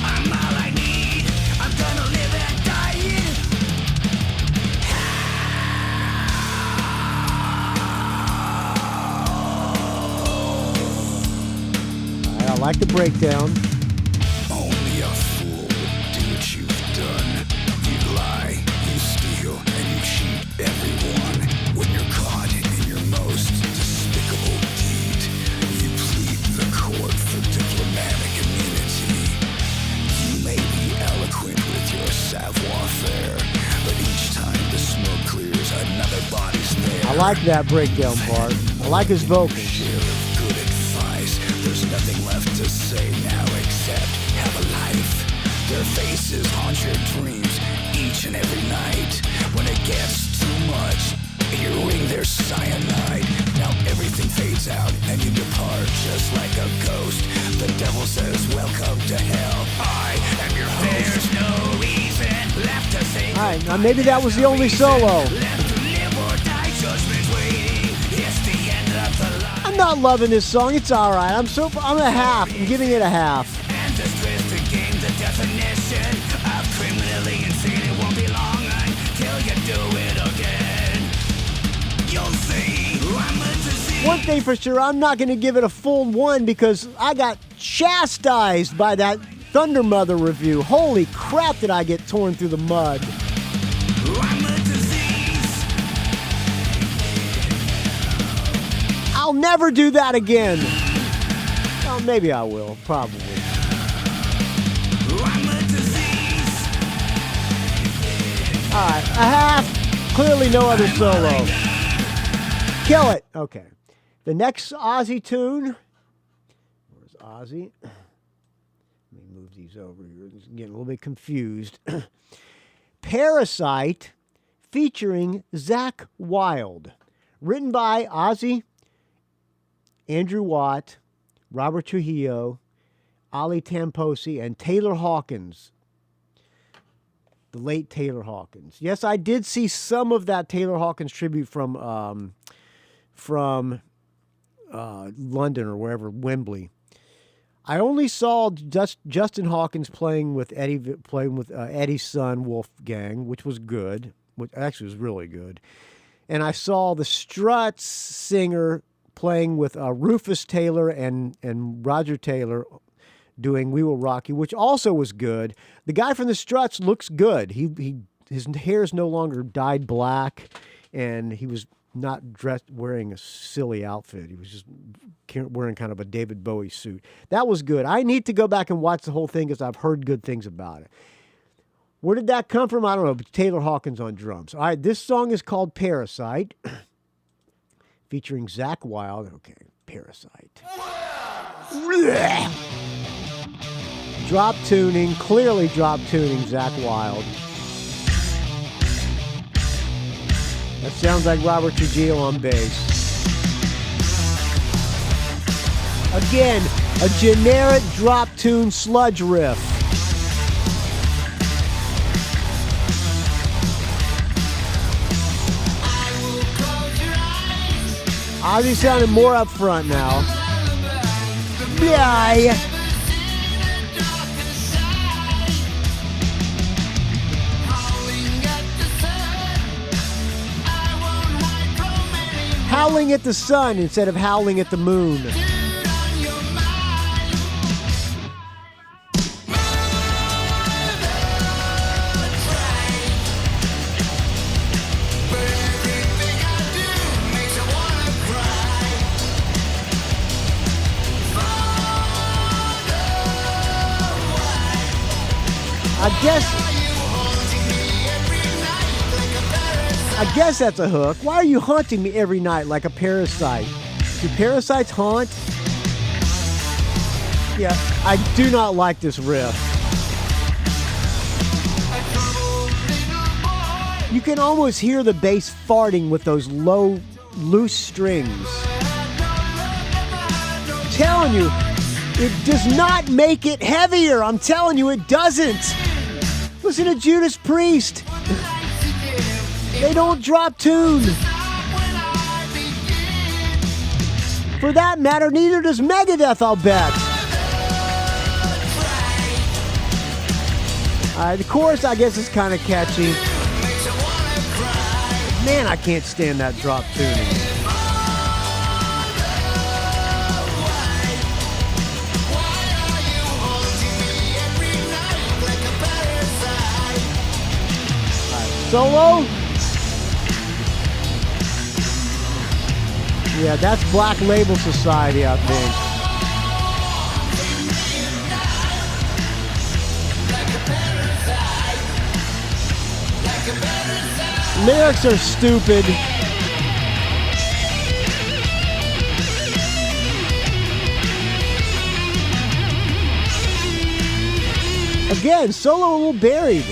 I'm all I need. I'm gonna live and die. All right, I like the breakdown. Only a fool would do what you've done. You lie, you steal, and you cheat everyone. When you're caught in your most despicable deed, you plead the court for diplomatic immunity. You may be eloquent with your savoir-faire, but each time the smoke clears, another body's there. I like that breakdown part. I like his vocals. Share of good advice. There's nothing left to say now except have a life. Their faces haunt your dreams each and every night. When it gets too much, in your ring there's cyanide. Now everything fades out and you depart just like a ghost. The devil says, welcome to hell. I am your host. There's no reason left to say. All right, now maybe that was the only solo. Left to live or die, judgment's waiting. It's the end of the line. I'm not loving this song. It's all right. I'm a half. I'm giving it a half. And this twisted game, the definition of criminally insane. It won't be long until you do it again. You'll see, I'm a disease. One thing for sure, I'm not going to give it a full 1 because I got chastised by that Thunder Mother review. Holy crap, did I get torn through the mud. I'm a disease. I'll never do that again. Well, maybe I will, probably. I'm a disease. All right, a half. Clearly no other solo. Kill it. Okay. The next Ozzy tune. Where's Ozzy? Let me move these over here. This is getting a little bit confused. Parasite featuring Zakk Wylde. Written by Ozzy, Andrew Watt, Robert Trujillo, Ali Tamposi, and Taylor Hawkins. The late Taylor Hawkins. Yes, I did see some of that Taylor Hawkins tribute from London or wherever, Wembley. I only saw Justin Hawkins playing with Eddie's son Wolfgang, which was good. Which actually was really good. And I saw the Struts singer playing with Rufus Taylor and Roger Taylor doing "We Will Rock You," which also was good. The guy from the Struts looks good. His hair is no longer dyed black, and he was not wearing a silly outfit. He was just wearing kind of a David Bowie suit. That was good. I need to go back and watch the whole thing because I've heard good things about it. Where did that come from? I don't know, but Taylor Hawkins on drums. All right, this song is called Parasite, featuring Zakk Wylde. Okay, Parasite. Drop tuning, clearly drop tuning Zakk Wylde. That sounds like Robert Trujillo on bass. Again, a generic drop tune sludge riff. Ozzy sounded more up front now. Yeah. Howling at the sun instead of howling at the moon. I guess I guess that's a hook. Why are you haunting me every night like a parasite? Do parasites haunt? Yeah, I do not like this riff. You can almost hear the bass farting with those low, loose strings. I'm telling you, it does not make it heavier. I'm telling you, it doesn't. Listen to Judas Priest. They don't drop tune. For that matter, neither does Megadeth, I'll bet. The chorus, I guess, is kind of catchy. Man, I can't stand that drop tuning. Solo? Yeah, that's Black Label Society, I think. Lyrics are stupid. Again, solo a little buried.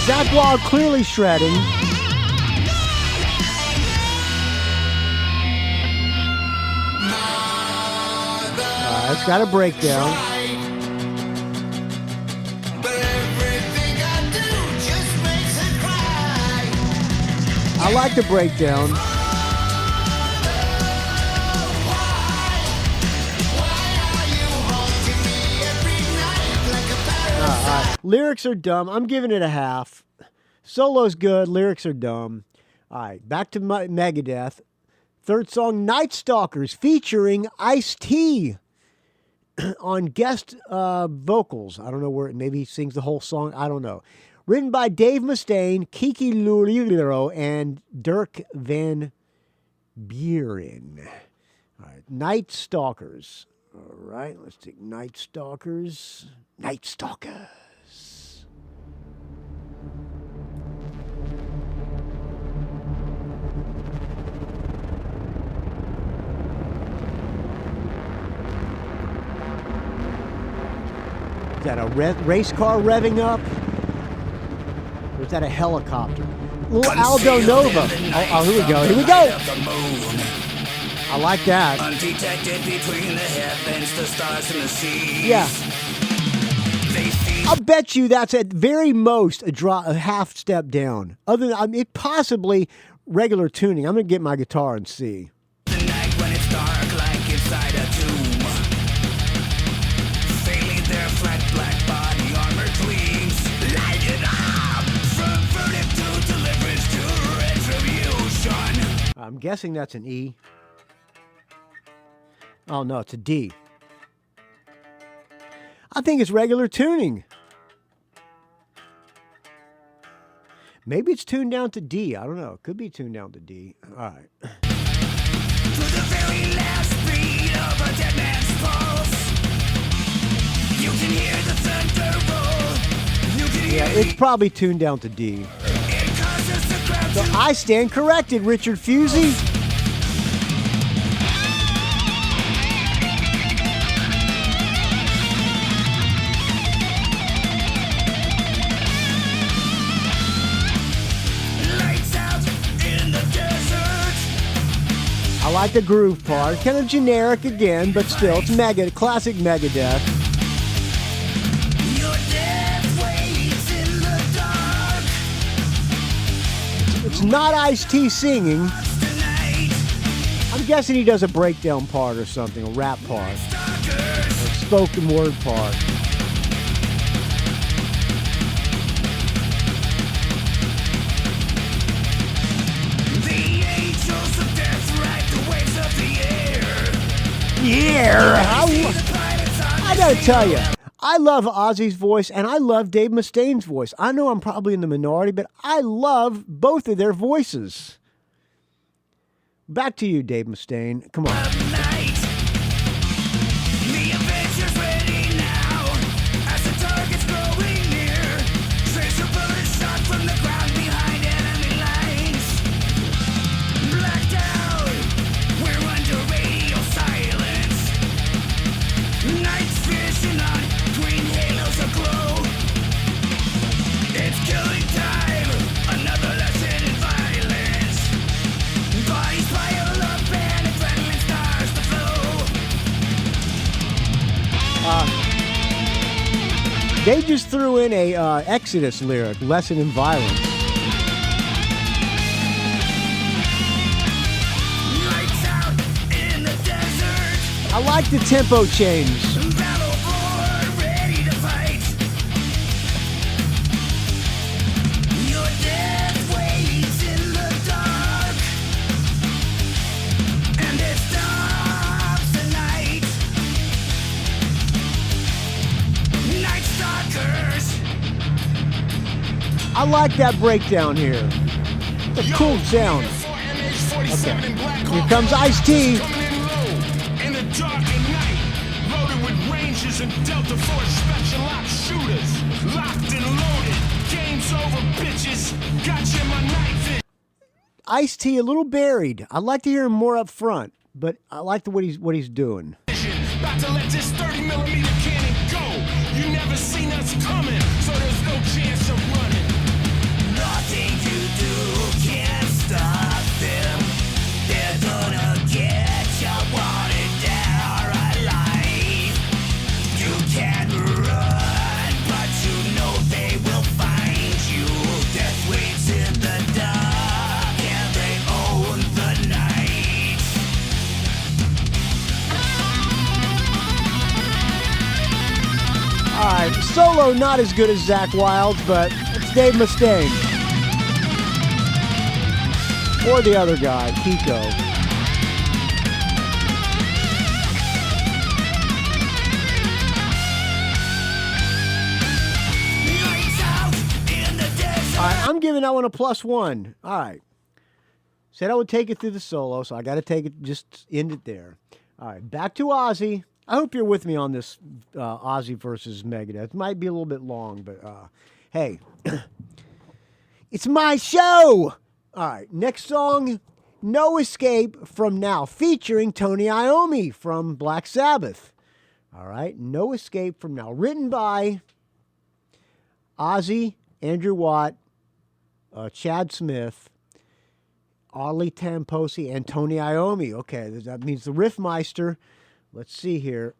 Zach Wild clearly shredding. It's got a breakdown. I like the breakdown. Lyrics are dumb. I'm giving it a half. Solo's good. Lyrics are dumb. All right, back to Megadeth. Third song, Night Stalkers, featuring Ice-T on guest vocals. I don't know where, maybe he sings the whole song. I don't know. Written by Dave Mustaine, Kiki Luliro, and Dirk Van Buren. All right, Night Stalkers. All right, let's take Night Stalkers. Night Stalkers. Is that a race car revving up? Or is that a helicopter? Little Aldo Nova. Oh, here we go. Here we go. I like that. Undetected between the heavens, the stars and the seas. Yeah. I'll bet you that's at very most a half step down. Other than it possibly regular tuning. I'm gonna get my guitar and see. The night when it's dark, like inside a tomb. Failing their flat black body armor gleams. Light it up from verdict to deliverance to retribution. I'm guessing that's an E. Oh no, it's a D. I think it's regular tuning. Maybe it's tuned down to D. I don't know. It could be tuned down to D. All right. To the very last beat of a dead man's pulse. You can hear the thunder roll. You can hear it's probably tuned down to D. it causes the crowd So to I stand corrected, Richard Fusey. lights out in the desert. I like the groove part. Kind of generic again, but still, it's classic Megadeth. Your death waits in the dark It's not Ice-T singing. tonight. I'm guessing he does a breakdown part or something, a rap part, Stalkers. spoken word part. The angels of death ride the waves of the air. Yeah! The pirates on I gotta tell you, I love Ozzy's voice and I love Dave Mustaine's voice. I know I'm probably in the minority, but I love both of their voices. Back to you, Dave Mustaine. Come on. Night. The adventure's ready now. As the target's growing near, tracer bullets shot from the ground behind enemy lines. Blacked out, we're under radio silence. Night's fishing on green halos aglow. It's killing time, another lesson in violence. Bodies pile up and adrenaline starts to flow. They just threw in a Exodus lyric, lesson in violence. Lights out in the desert. I like the tempo change. Battle board ready to fight. Your death waits in the dark, and it stops the night. Night stalkers. I like that breakdown here. It's a cool sound. Okay. Here comes Ice-T. In the dark at night, loaded with Rangers and Delta Force special ops shooters. Locked and loaded. Game's over, bitches. Got you in my night vision. Ice-T a little buried. I'd like to hear him more up front, but I like what he's doing. About to let this 30mm cannon go. You never seen us coming, so there's no chance of running. Nothing you do can stop them. They're gonna get you wanted dead or alive. You can run, but you know they will find you. Death waits in the dark, and they own the night. All right, solo not as good as Zakk Wylde's, but it's Dave Mustaine. Or the other guy, Kiko. Lights out in the desert. All right, I'm giving that one a +1. All right. Said I would take it through the solo, so I got to take it, just end it there. All right, back to Ozzy. I hope you're with me on this Ozzy versus Megadeth. It might be a little bit long, but hey, it's my show. All right, next song, No Escape From Now, featuring Tony Iommi from Black Sabbath. All right, No Escape From Now, written by Ozzy, Andrew Watt, Chad Smith, Ollie Tamposi, and Tony Iommi. Okay, that means the Riffmeister. Let's see here.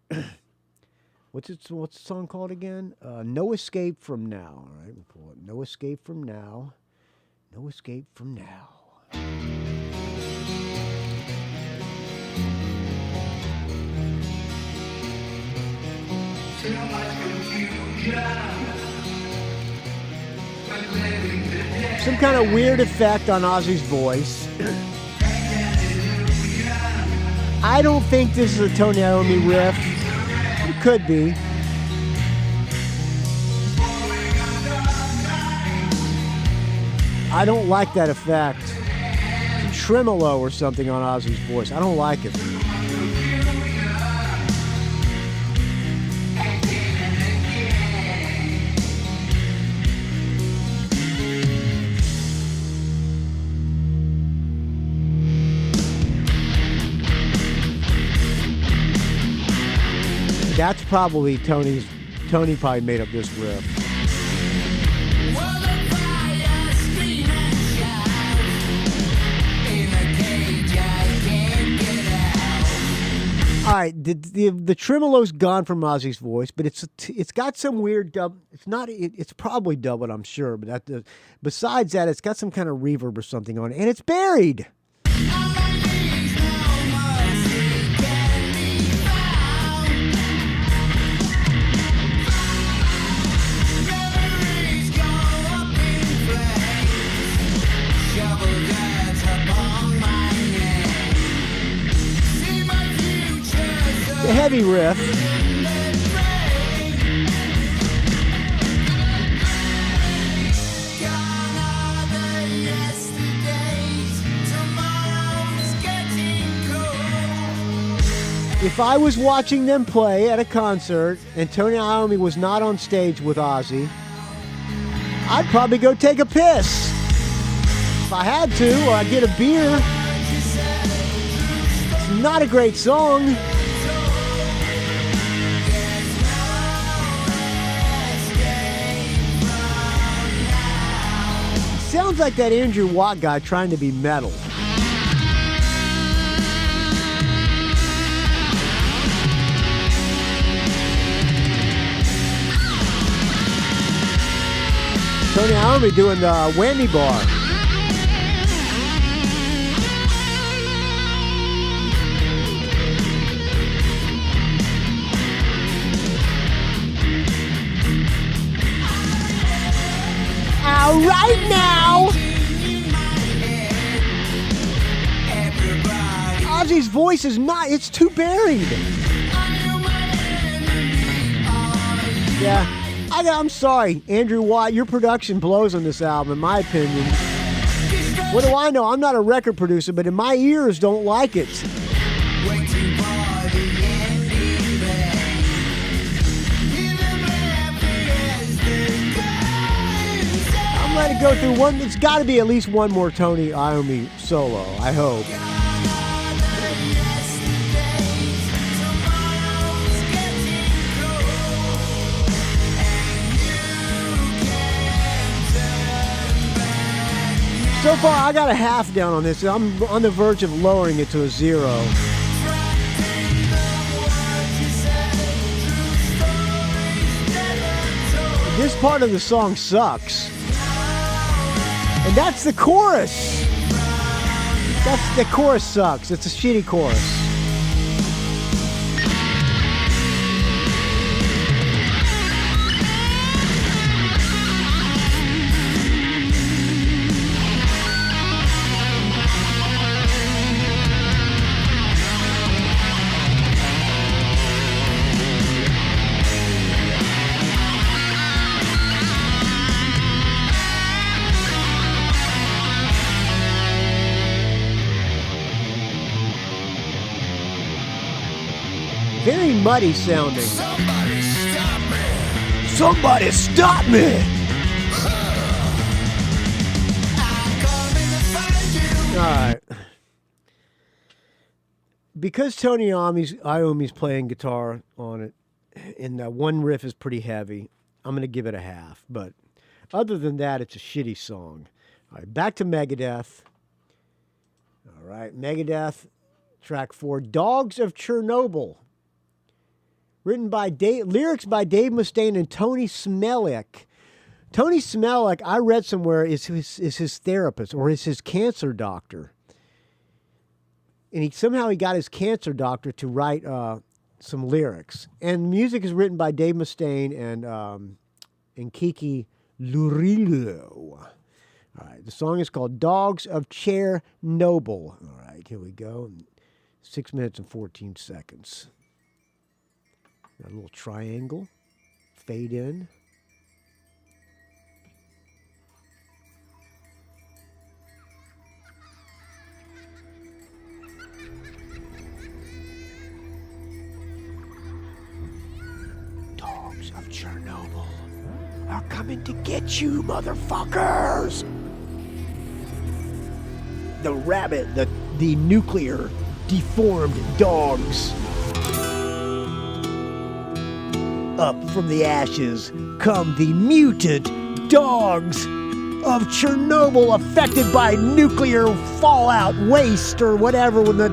What's the song called again? No Escape From Now. All right, we'll pull it. No Escape From Now. No Escape From Now. Some kind of weird effect on Ozzy's voice. I don't think this is a Tony Iommi riff. It could be. I don't like that effect. Tremolo or something on Ozzy's voice. I don't like it. That's probably Tony probably made up this riff. All right, the tremolo's gone from Ozzy's voice, but it's got some weird dub. It's probably doubled, I'm sure, but besides that, it's got some kind of reverb or something on it, and it's buried. The heavy riff. If I was watching them play at a concert and Tony Iommi was not on stage with Ozzy, I'd probably go take a piss. If I had to, or I'd get a beer. It's not a great song. Sounds like that Andrew Watt guy trying to be metal. Tony Iommi doing the whammy bar. All right now. Ozzy's voice is not, it's too buried. Yeah. I'm sorry, Andrew Watt, your production blows on this album, in my opinion. What do I know? I'm not a record producer, but in my ears don't like it. I'm going to go through one. It's got to be at least one more Tony Iommi solo, I hope. So far, I got a half down on this. I'm on the verge of lowering it to a 0. This part of the song sucks. And that's the chorus. The chorus sucks. It's a shitty chorus. Very muddy sounding. Somebody stop me! Somebody stop me! Alright. Because Tony Iommi's playing guitar on it, and that one riff is pretty heavy, I'm going to give it a half. But other than that, it's a shitty song. Alright, back to Megadeth. Alright, Megadeth, track 4, Dogs of Chernobyl. Written by lyrics by Dave Mustaine and Tony Smellick. Tony Smellick, I read somewhere, is his therapist or is his cancer doctor. And somehow he got his cancer doctor to write some lyrics. And music is written by Dave Mustaine and Kiki Lurillo. All right, the song is called Dogs of Chernobyl. All right, here we go. 6 minutes and 14 seconds. Got a little triangle, fade in. Dogs of Chernobyl are coming to get you, motherfuckers! The rabbit, the nuclear deformed dogs. Up from the ashes come the mutant dogs of Chernobyl affected by nuclear fallout, waste, or whatever when the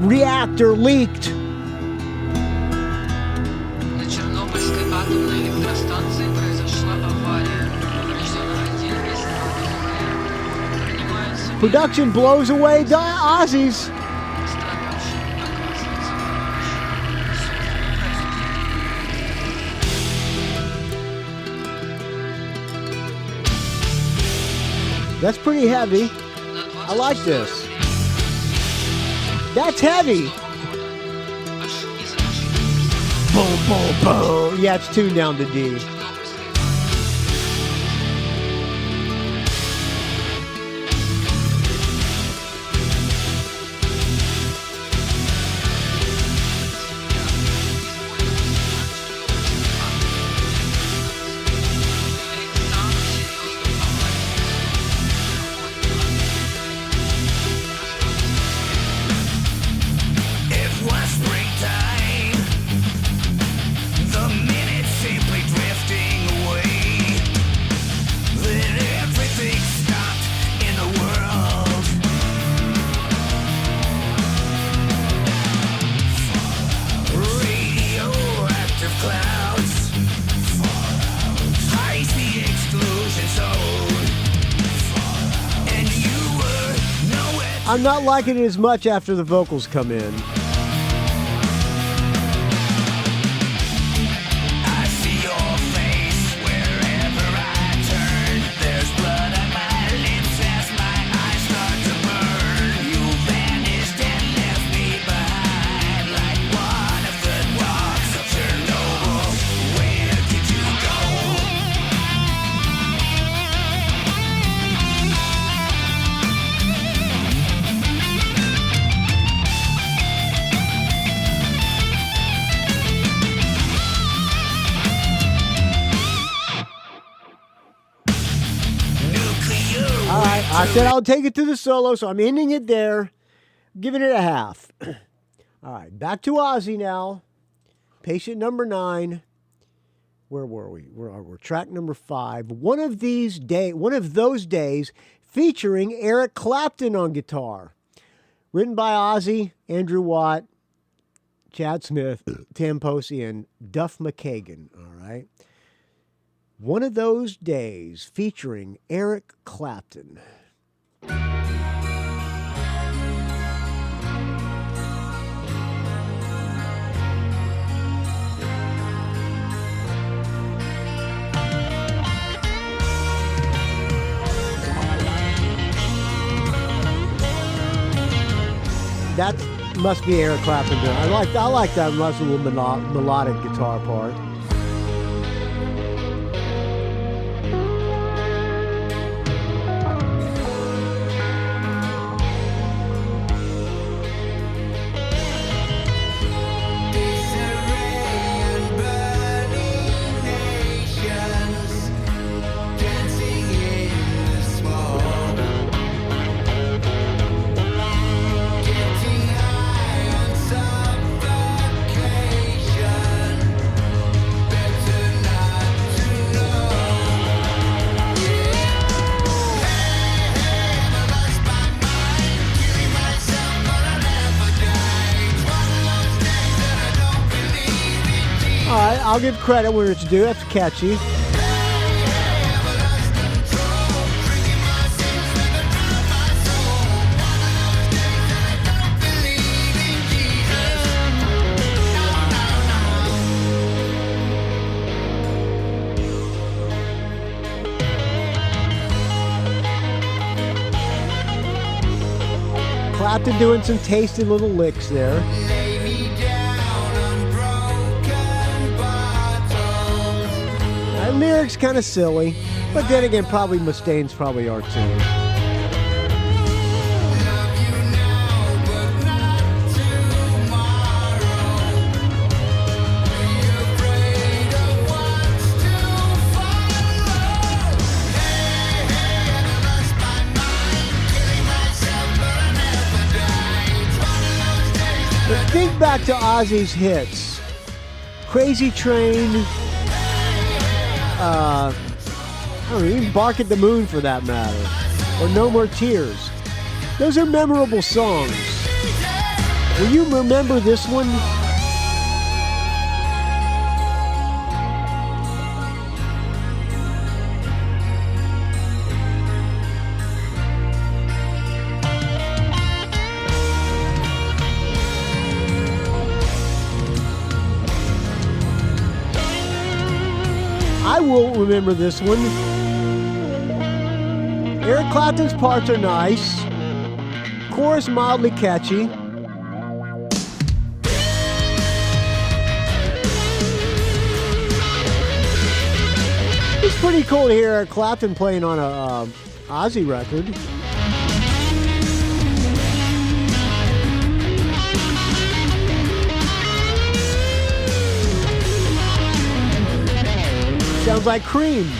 reactor leaked. На Чернобыльской атомной электростанции произошла авария. Повреждено 1 из 2 Принимаются Production blows away Ozzy's. That's pretty heavy. I like this. That's heavy. Boom, boom, boom. Yeah, it's tuned down to D. clouds. Ice the exclusion zone. And you were nowhere. I'm not liking it as much after the vocals come in. I see your face wherever I turn. There's blood on my lips as my eyes start to burn. You vanished and left me behind like one of the dogs of Chernobyl. Where did you go? All right, I said I'll take it to the solo, so I'm ending it there, giving it a half. All right, back to Ozzy now. Patient number 9. Where were we? We're track number 5. One of those days, featuring Eric Clapton on guitar. Written by Ozzy, Andrew Watt, Chad Smith, Tam Posey, and Duff McKagan. All right. One of those days, featuring Eric Clapton. That must be Eric Clapton doing. I like that little melodic guitar part. I'll give credit where it's due. That's catchy. Clapton doing some tasty little licks there. The lyrics kind of silly, but then again, probably Mustaine's probably are too. But think back to Ozzy's hits. Crazy Train, I don't know, even Bark at the Moon for that matter, or No More Tears. Those are memorable songs. Will you remember this one? I will remember this one. Eric Clapton's parts are nice. Chorus mildly catchy. It's pretty cool to hear Eric Clapton playing on a Ozzy record. Sounds like Cream.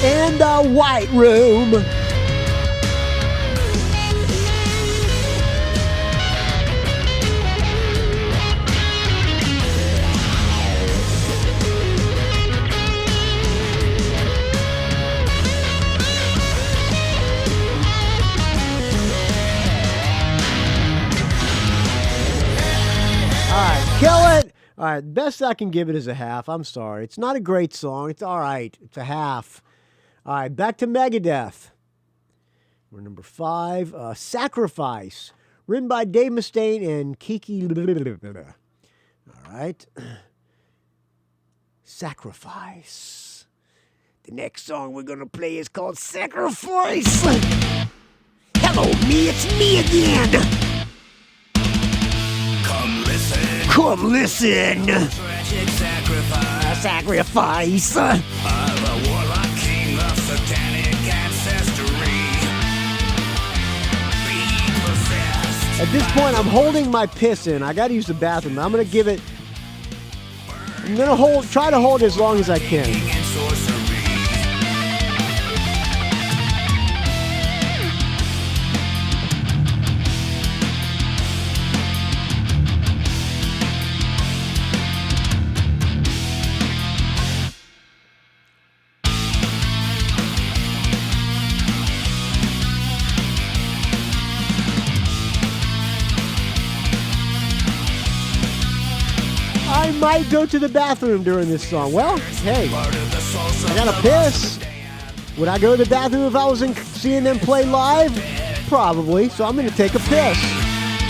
In the White Room. All right. Kill it! All right, best I can give it is a half. I'm sorry. It's not a great song. It's all right. It's a half. All right, back to Megadeth. We're number 5. Sacrifice. Written by Dave Mustaine and Kiki. All right. Sacrifice. The next song we're going to play is called Sacrifice. Hello, me. It's me again. Come listen. Come listen. Tragic sacrifice Sacrifice. of a warlock king of satanic ancestry. Be possessed. At this point, I'm holding my piss in. I got to use the bathroom. I'm going to give it. I'm going to try to hold it as long as I can. King and sorcery. I might go to the bathroom during this song. Well, hey, I got to piss. Would I go to the bathroom if I was seeing them play live? Probably. So I'm going to take a piss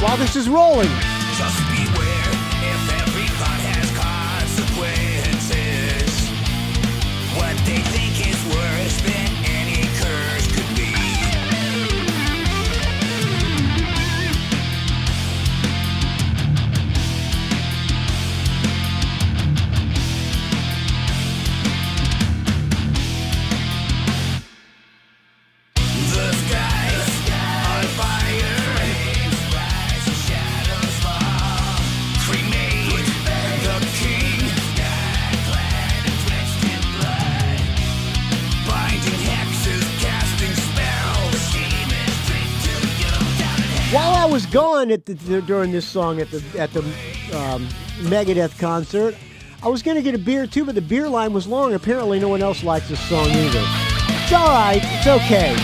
while this is rolling. Just beware if every thought has consequences. What they think is worse than any curse could be. The skies on fire, flames rise, shadows fall. Cremate the king, sky-clad and drenched in blood. Binding hexes, casting spells. Demons drink till you down in hell. While I was gone during this song at the Megadeth concert, I was going to get a beer too, but the beer line was long. Apparently, no one else likes this song either. It's all right. It's okay.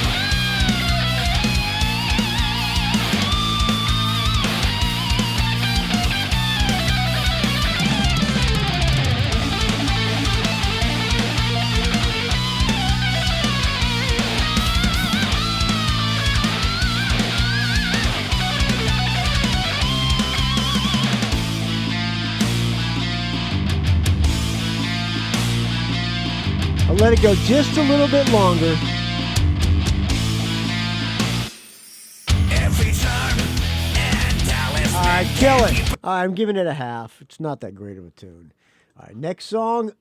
I'll let it go just a little bit longer. Every charm and talisman. All right, kill it. All right, I'm giving it a half. It's not that great of a tune. All right, next song.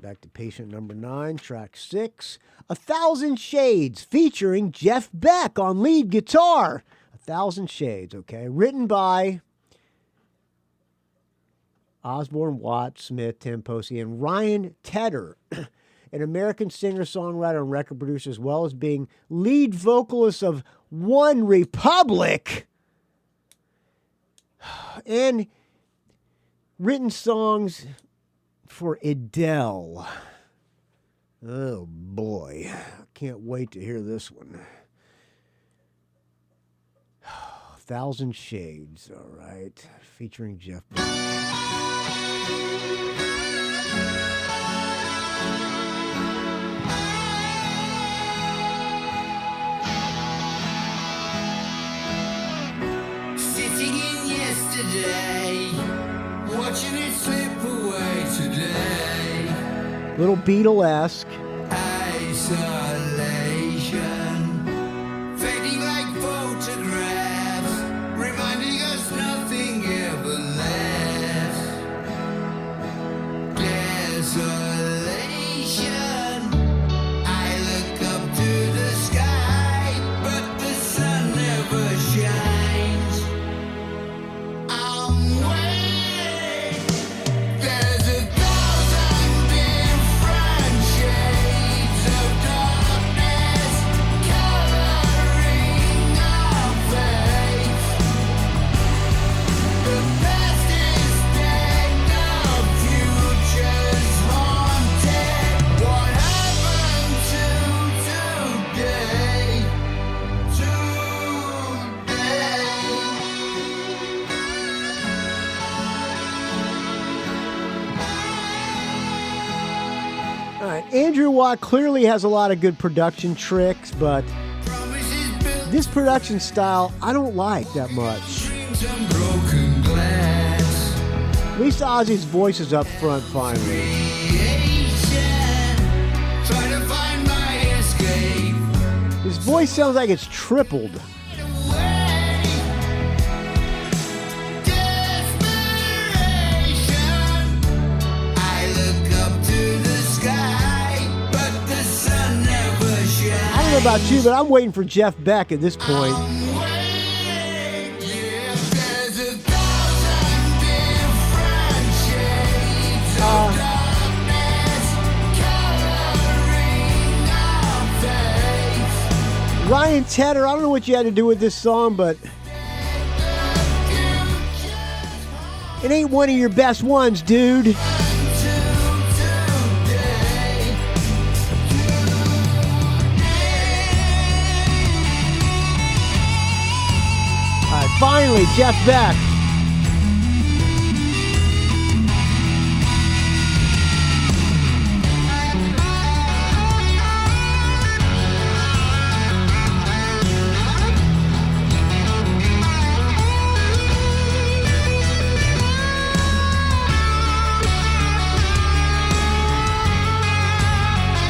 Back to patient number 9, track 6. 1,000 Shades, featuring Jeff Beck on lead guitar. 1,000 Shades, okay. Written by Osbourne, Watt, Smith, Tim Posey, and Ryan Tedder, an American singer-songwriter and record producer, as well as being lead vocalist of One Republic, and written songs for Adele. Oh boy, I can't wait to hear this one. 1,000 Shades, all right, featuring Jeff Beck. Sitting in yesterday, watching it slip away today. Little Beatle-esque. Isolation, fading like photographs, reminding us nothing ever lasts. Desolation, I look up to the sky, but the sun never shines. I'm waiting. There's 1,000 different shades of darkness coloring our face. The past is dead, the future's haunted. What happened to today? Today. right, Andrew Watt clearly has a lot of good production tricks, but this production style I don't like that much. At least Ozzy's voice is up front finally. His voice sounds like it's tripled. I don't know about you, but I'm waiting for Jeff Beck at this point. Ryan Tedder, I don't know what you had to do with this song, but it ain't one of your best ones, dude. All right, finally, Jeff Beck.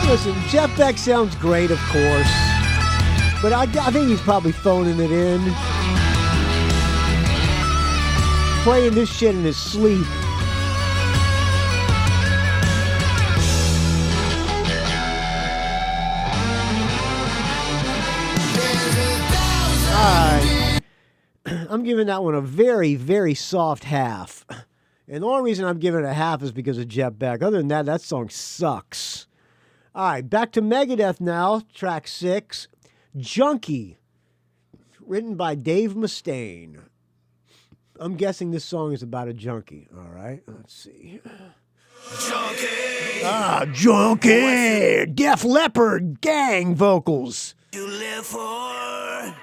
Listen, Jeff Beck sounds great, of course, but I think he's probably phoning it in. Playing this shit in his sleep. Alright. I'm giving that one a very, very soft half. And the only reason I'm giving it a half is because of Jeff Beck. Other than that, that song sucks. All right, back to Megadeth now. Track 6, Junkie, written by Dave Mustaine. I'm guessing this song is about a junkie. All right, let's see. Junkie! Junkie! Def Leppard gang vocals. You live for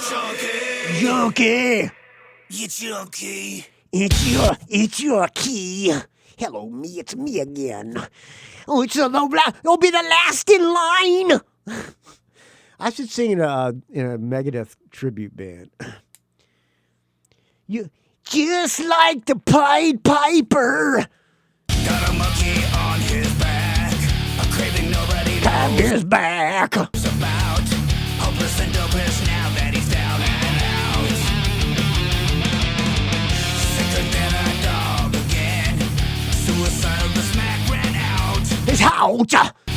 Junkie! Junkie! you junkie. It's your key. Hello, me. It's me again. Oh, it'll be the last in line. I should sing in a Megadeth tribute band. You just like the Pied Piper. Got a monkey on his back, a craving nobody Have knows his back. about. Hopeless and dopeless now that he's down and out. Sicker than a dog again. Suicidal, the smack ran out. His house.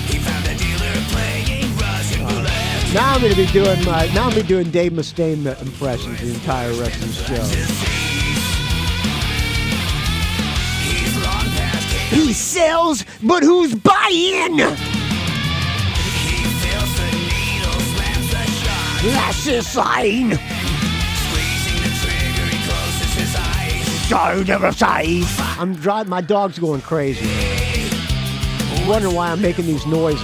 He found a dealer playing Russian roulette. Now I'm gonna be doing Dave Mustaine impressions the entire rest of the show. He's long past chaos. He sells, but who's buying? He feels the needle, slams the shot. That's his sign. Squeezing the trigger, he closes his eyes. So never say. I'm driving. My dog's going crazy. I'm wondering why I'm making these noises.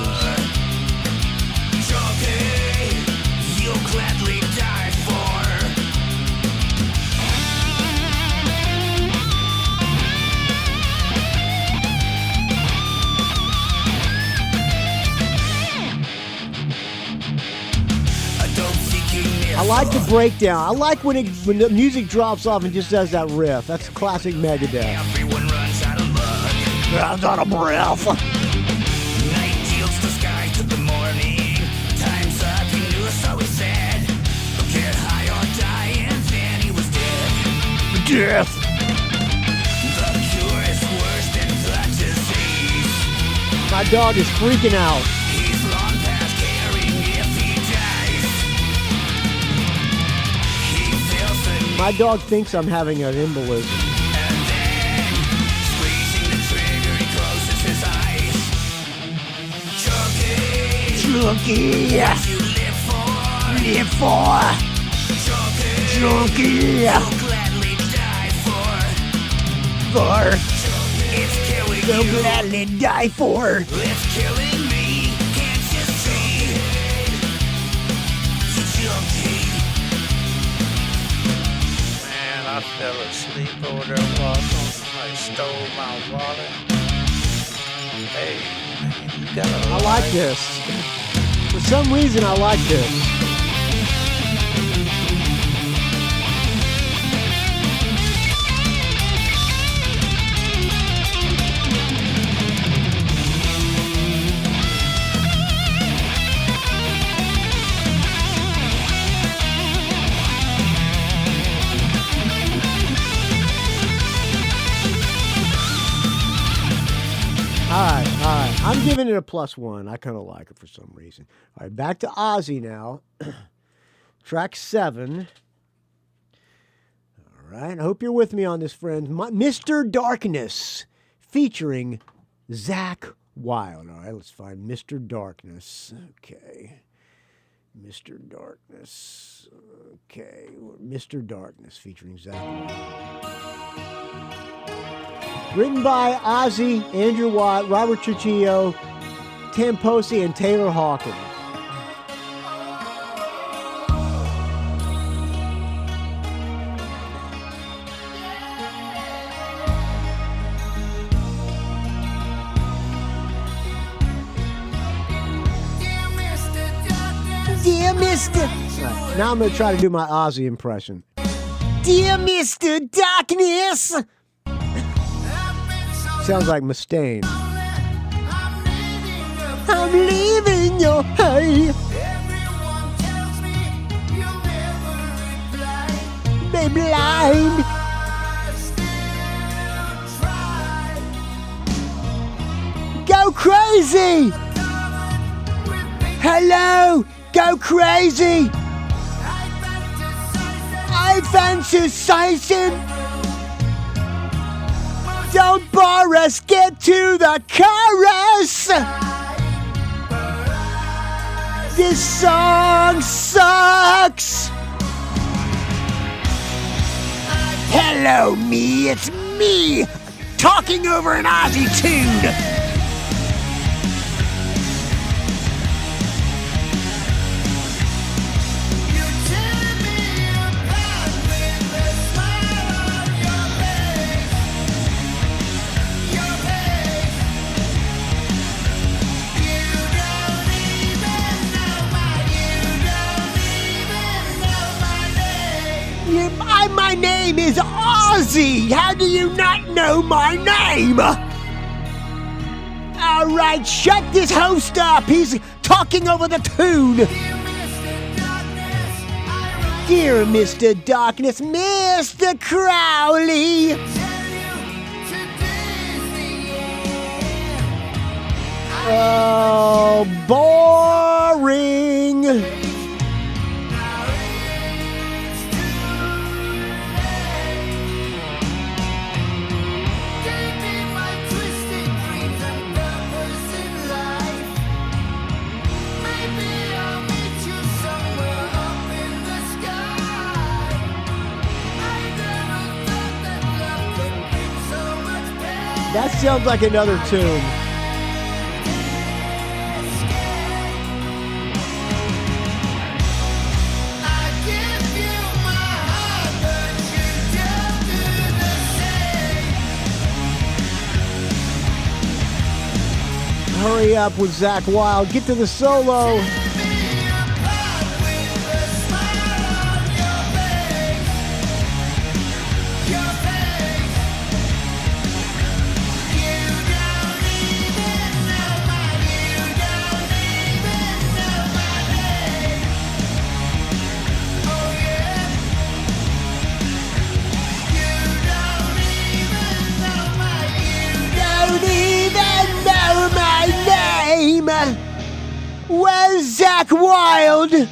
Junkie, you'll gladly die for. A dope-seeking I like the breakdown. I like when the music drops off and just does that riff. That's classic Megadeth. Everyone runs out of luck. Runs out of breath. Night yields the sky to the morning. Time's up, he knew it, so he said, get high or die, and then he was dead. Death. The cure is worse than the disease. My dog is freaking out. He's long past caring if he dies. He feels the need, My dog thinks I'm having an embolism. and then, squeezing the trigger, he closes his eyes. Junkie, Junkie. you live for. Live for. Junkie, Junkie. you'll gladly die for. For. It's killing So you. gladly die for. It's killing me. Can't you see? You junkie. Man, I fell asleep over there walking. I stole my wallet. Hey, I like this. For some reason, I like this. All right. I'm giving it a +1. I kind of like it for some reason. All right, back to Ozzy now. Track 7. All right, I hope you're with me on this, friends. Mr. Darkness, featuring Zakk Wylde. All right, let's find Mr. Darkness. Okay. Mr. Darkness. Okay, Mr. Darkness, featuring Zakk Wylde. Written by Ozzy, Andrew Watt, Robert Trujillo, Tamposi, and Taylor Hawkins. Dear Mr. Right, now I'm going to try to do my Ozzy impression. Dear Mr. Darkness. Sounds like Mustaine. I'm leaving your high. They blind. Go crazy. Hello. Go crazy. I fantasizing. Don't bore us, get to the chorus. This song sucks. Hello, me, it's me, talking over an Ozzy tune. My name is Ozzy. How do you not know my name? All right, shut this host up. He's talking over the tune. Dear Mr. Darkness, Mr. Crowley. Oh, boring. That sounds like another tune. Hurry up with Zakk Wylde. Get to the solo. Where's Zakk Wylde?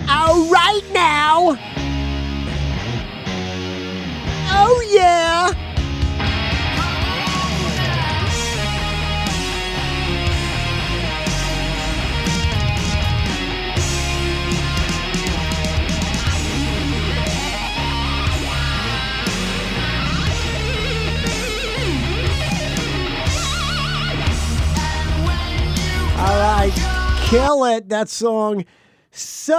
Oh, right now. Oh, yeah. All right, kill it. That song sucks.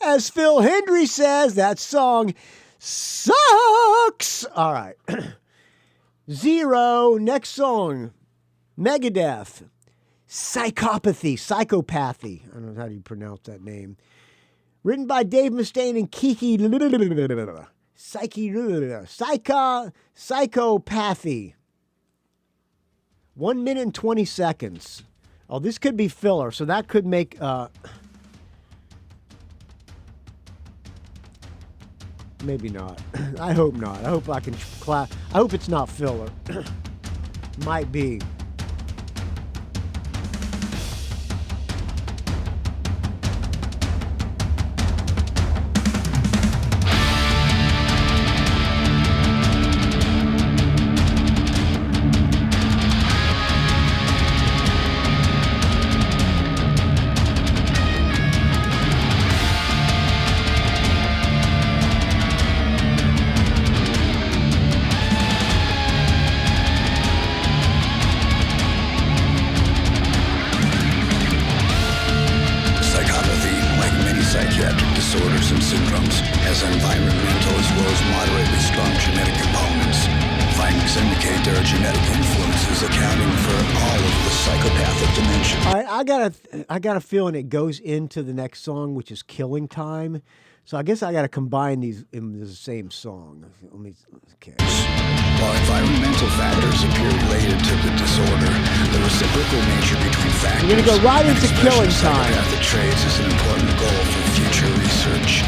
As Phil Hendry says, that song sucks. All right. 0. Next song. Megadeth. Psychopathy. I don't know how do you pronounce that name. Written by Dave Mustaine and Kiki. Psychopathy. 1 minute and 20 seconds. Oh, this could be filler, so that could make... maybe not. I hope not. I hope I can I hope it's not filler. Might be. I got a feeling it goes into the next song, which is Killing Time. So I guess I got to combine these in the same song. Okay. While environmental factors appear related to the disorder, the reciprocal nature between factors... We're going to go right into Killing Time. ...psychopathic traits is an important goal for future research.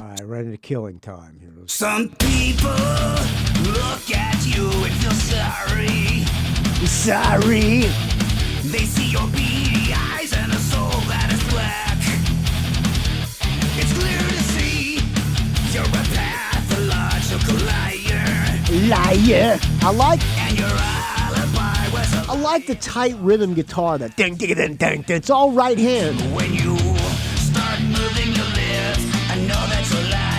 All right, right into Killing Time. Here. Some people look at you and feel sorry. Sorry. They see your beady eyes and a soul that is black. It's clear to see you're a pathological liar. I like. And your alibi was a I like the tight rhythm guitar. That ding ding ding ding. It's all right hand. When you start moving your lips, I know that's a lie.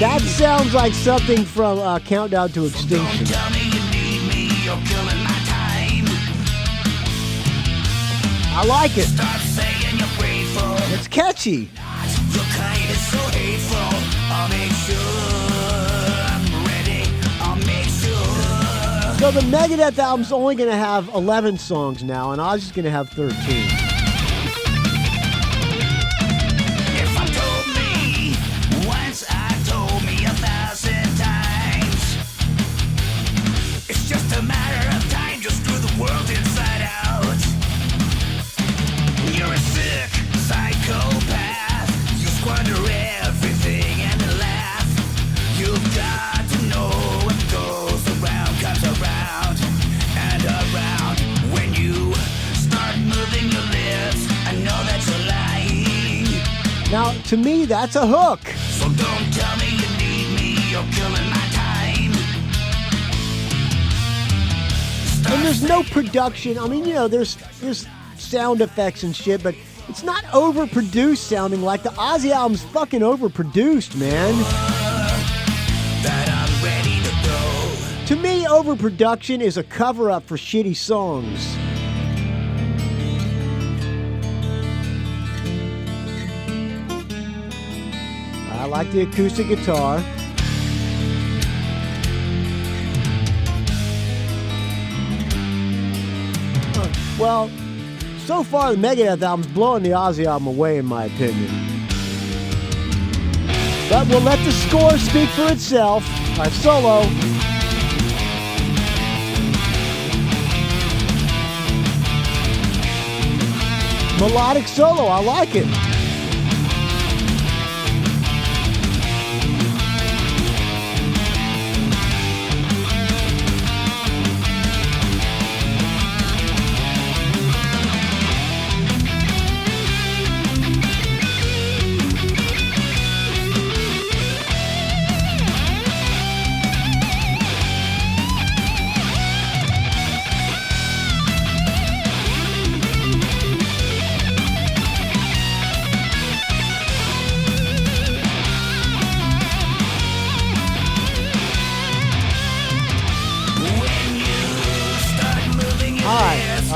That sounds like something from Countdown to Extinction. Don't tell me you need me, you're killing my time. I like it. Stop saying you're grateful. It's catchy. Your kind is so hateful. I'll make sure I'm ready. I'll make sure. So the Megadeth album's only going to have 11 songs now, and Ozzy's going to have 13. If I told me once, I told me 1,000 times. It's just a matter of time, just through the world inside out. You're a sick psychopath. You squander everything and laugh. You've got to know what goes around comes around and around. When you start moving your lips, I know that you're lying. Now, to me, that's a hook. So don't tell me you need me, you're killing my time. And there's no production. I mean, you know, there's sound effects and shit, but it's not overproduced sounding like the Ozzy album's fucking overproduced, man. That I'm ready to go. To me, overproduction is a cover-up for shitty songs. I like the acoustic guitar. Well, so far the Megadeth album's blowing the Ozzy album away, in my opinion. But we'll let the score speak for itself. All right, solo. Melodic solo, I like it.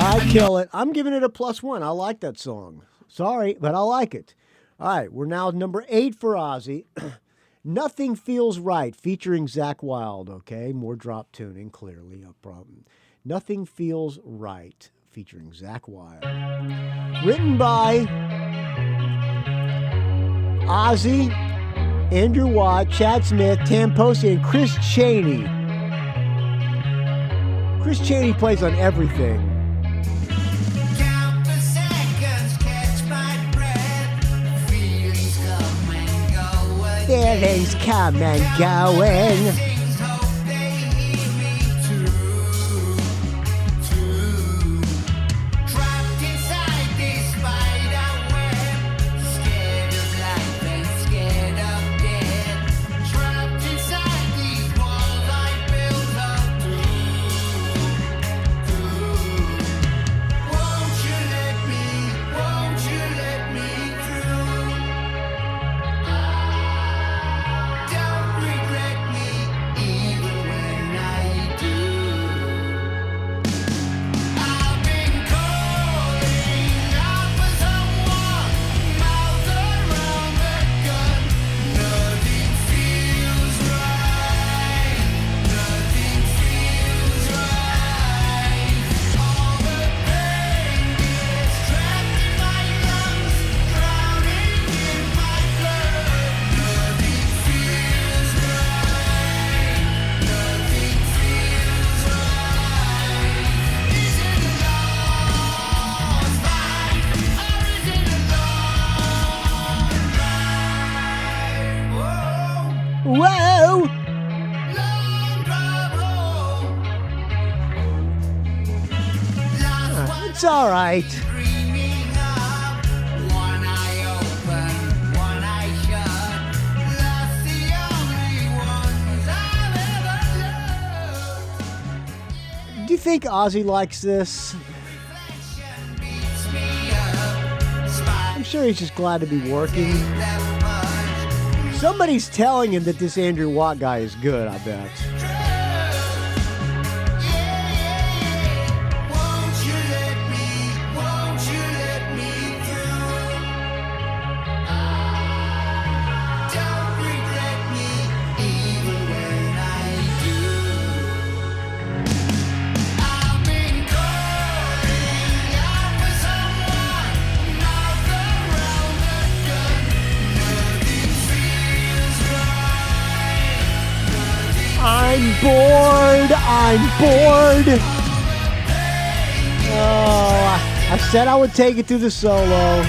I kill it. I'm giving it a +1. I like that song. Sorry, but I like it. All right, we're now number 8 for Ozzy. Nothing Feels Right, featuring Zakk Wylde. Okay, more drop tuning, clearly a problem. Nothing Feels Right, featuring Zakk Wylde. Written by Ozzy, Andrew Watt, Chad Smith, Tam Posey, and Chris Chaney. Chris Chaney plays on everything. Count the seconds, catch my breath. Feelings come and go again. Feelings come and going. Things hope they hear me too. Trapped inside this spider web. Scared of life and scared of death. Trapped inside these walls I built up Won't you let me through? Don't regret me even when I do. I've been calling out for someone, mouth around the gun. Nothing feels right. Nothing feels right. All the pain gets trapped in my lungs, drowning in my blood. Nothing feels right. Nothing feels right. Is it a lost fight, or is it a long drive? Whoa! Long drive home. Last It's all right. dreaming of one eye open, one eye shut. Lost the only ones I've ever loved. Do you think Ozzy likes this? Reflection beats me up. I'm sure he's just glad to be working. That much Somebody's telling him that this Andrew Watt guy is good, I bet. Won't you let me through? Don't regret me even when I do. I've been calling out for someone, mouth around the gun. Nothing feels right. I'm bored. Oh, I said I would take it through the solo.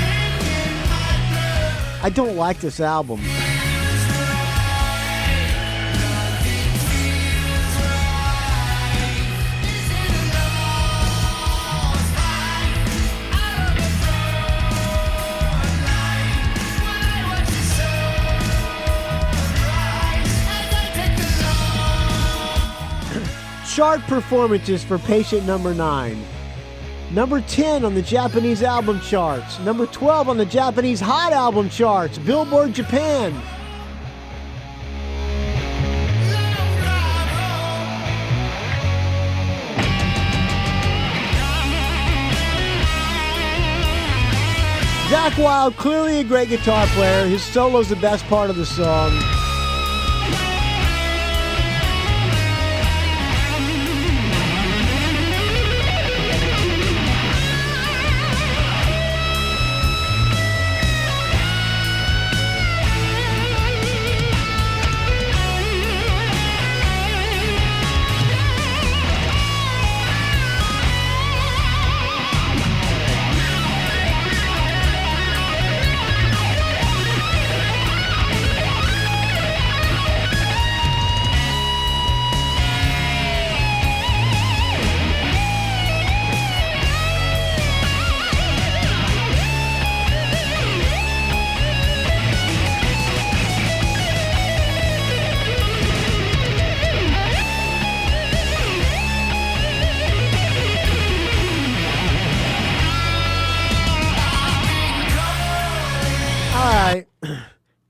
I don't like this album. Chart performances for Patient number 9. Number 10 on the Japanese album charts. Number 12 on the Japanese Hot Album charts. Billboard Japan. Zakk Wylde, clearly a great guitar player. His solo's the best part of the song.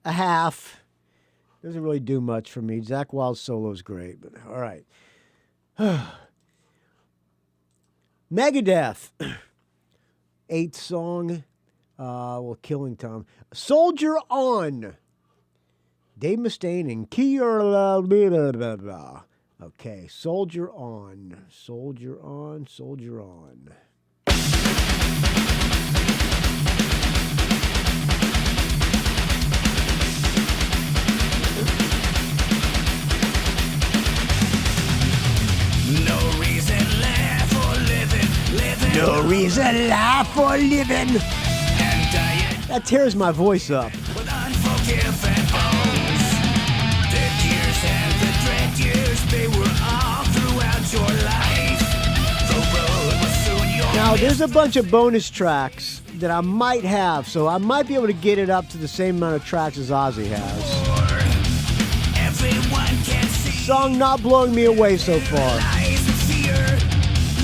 A half. Doesn't really do much for me. Zakk Wylde's solo is great, but all right. Megadeth. 8th song. Well, Killing Time. Soldier On. Dave Mustaine and Kier. Okay, Soldier On. Soldier On. Soldier On. No reason left for living. No reason life for living. And dying That tears my voice up. with unforgiven foes. The years and the dread years, they were all throughout your life. The road was soon your Now, there's a bunch of bonus tracks that I might have, so I might be able to get it up to the same amount of tracks as Ozzy has. Everyone can see Song not blowing me away so far. lies of fear.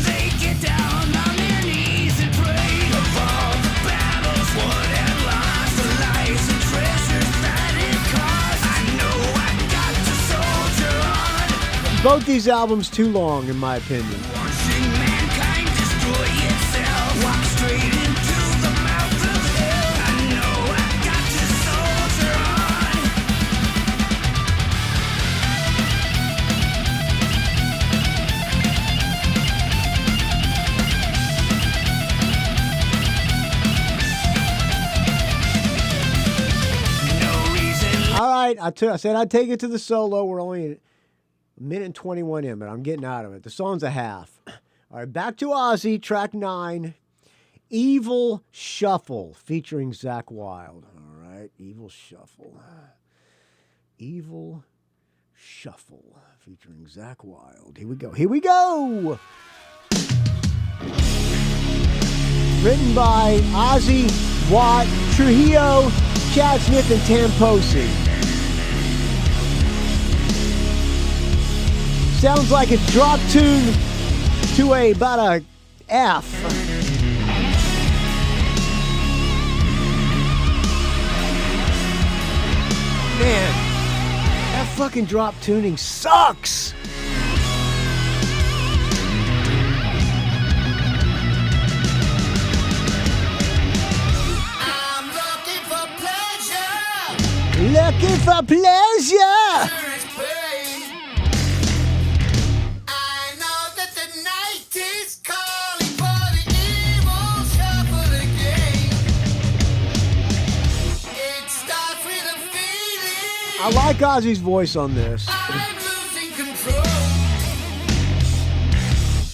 They get down on their knees and pray. Of all the battles won and lost, the lives and treasures that it cost. I know I got to soldier on. Both these albums too long, in my opinion. Watching mankind destroy itself. Walk straight into the mouth of hell. I know I got to soldier on. No reason All right, I said I'd take it to the solo. We're only a minute and 21 in, but I'm getting out of it. The song's a half. All right, back to Ozzy, track 9, Evil Shuffle, featuring Zakk Wylde. All right, Evil Shuffle. Evil Shuffle, featuring Zakk Wylde. Here we go. Here we go! Written by Ozzy, Watt, Trujillo, Chad Smith, and Tamposi. Sounds like it's drop tuned to about a F. Man, that fucking drop tuning sucks. I'm looking for pleasure. Looking for pleasure. It's pain. I know that the night is calling for the evil shuffle again. It starts with a feeling. I like Ozzy's voice on this. I'm losing control.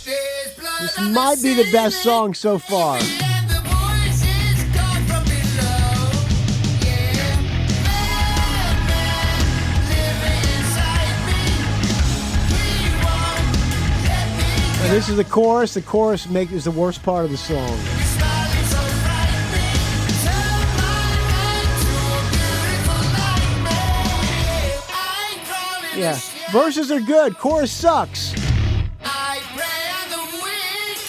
There's blood This on might be the best ceiling, song so far. and the voices come from below. Yeah, madman living inside me. He won't let me go. And this is the chorus. The chorus is the worst part of the song. You're smiling so brightly. Turn my night to a beautiful nightmare. I crawl in Yeah, the shade. verses are good. Chorus sucks. I pray on the weak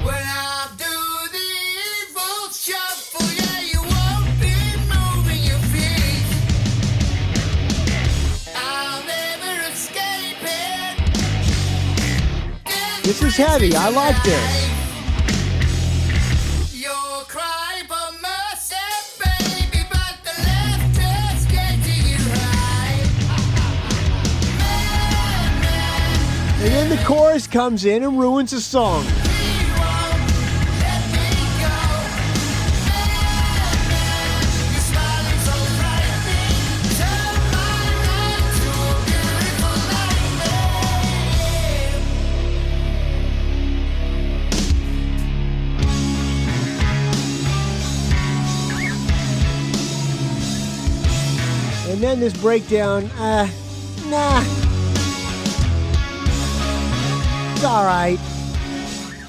when I do the evil shuffle. Yeah, you won't be moving your feet. I'll never escape it. This is heavy. I like this. Your cry for mercy, baby, but the left is getting you high. And then the chorus comes in and ruins the song. He won't let me go. You're smiling so brightly. Turn my night to a beautiful nightmare. And then this breakdown, nah. It's all right.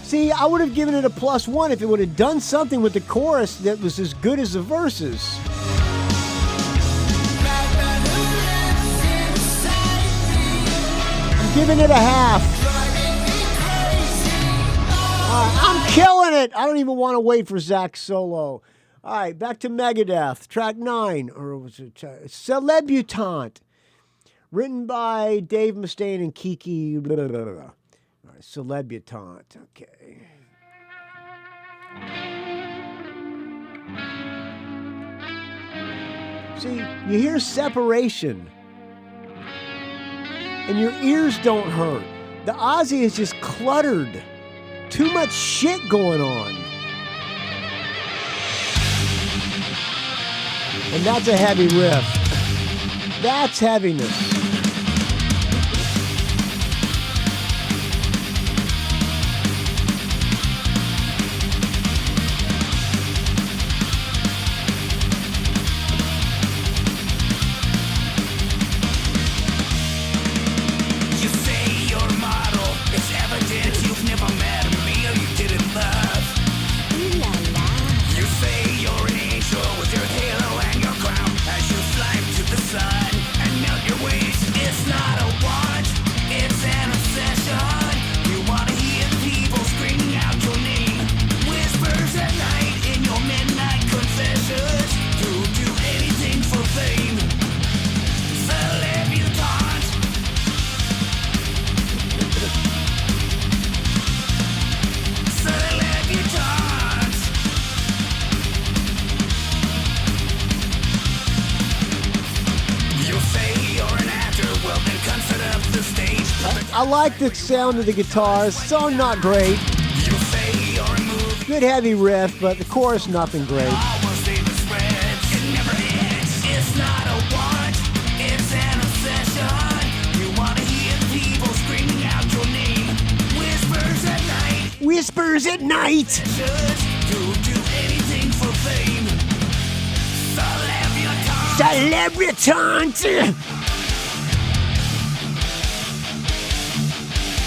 See, I would have given it a +1 if it would have done something with the chorus that was as good as the verses. Madman who lives inside me, I'm giving it a half. driving me crazy. I'm killing it. I don't even want to wait for Zack's solo. All right, back to Megadeth, track 9, or was it Celebutante, written by Dave Mustaine and Kiki. Blah, blah, blah, blah. All right, Celebutante. Okay. See, you hear separation, and your ears don't hurt. The Ozzy is just cluttered. Too much shit going on. And that's a heavy riff. That's heaviness. I like the sound of the guitars. Song not great. Good heavy riff, but the chorus nothing great. Whispers at night. Celebritant.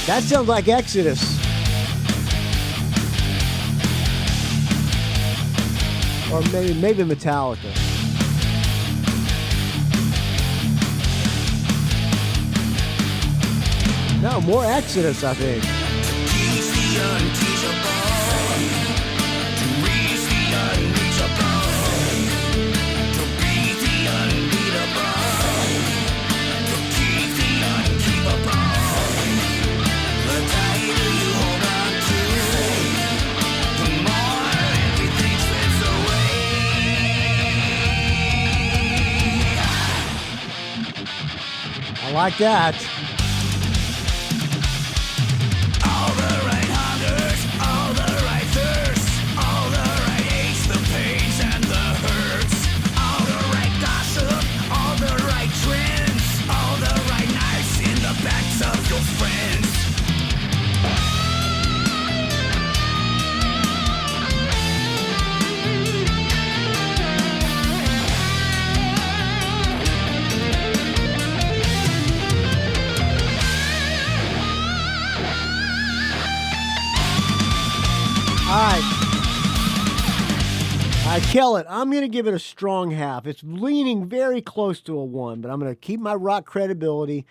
That sounds like Exodus. Or maybe Metallica. No, more Exodus, I think. I like that. All the right hungers, all the right thirsts, all the right aches, the pains and the hurts, all the right gossip, all the right trends, all the right knives in the backs of your friends. I kill it. I'm going to give it a strong half. It's leaning very close to a 1, but I'm going to keep my rock credibility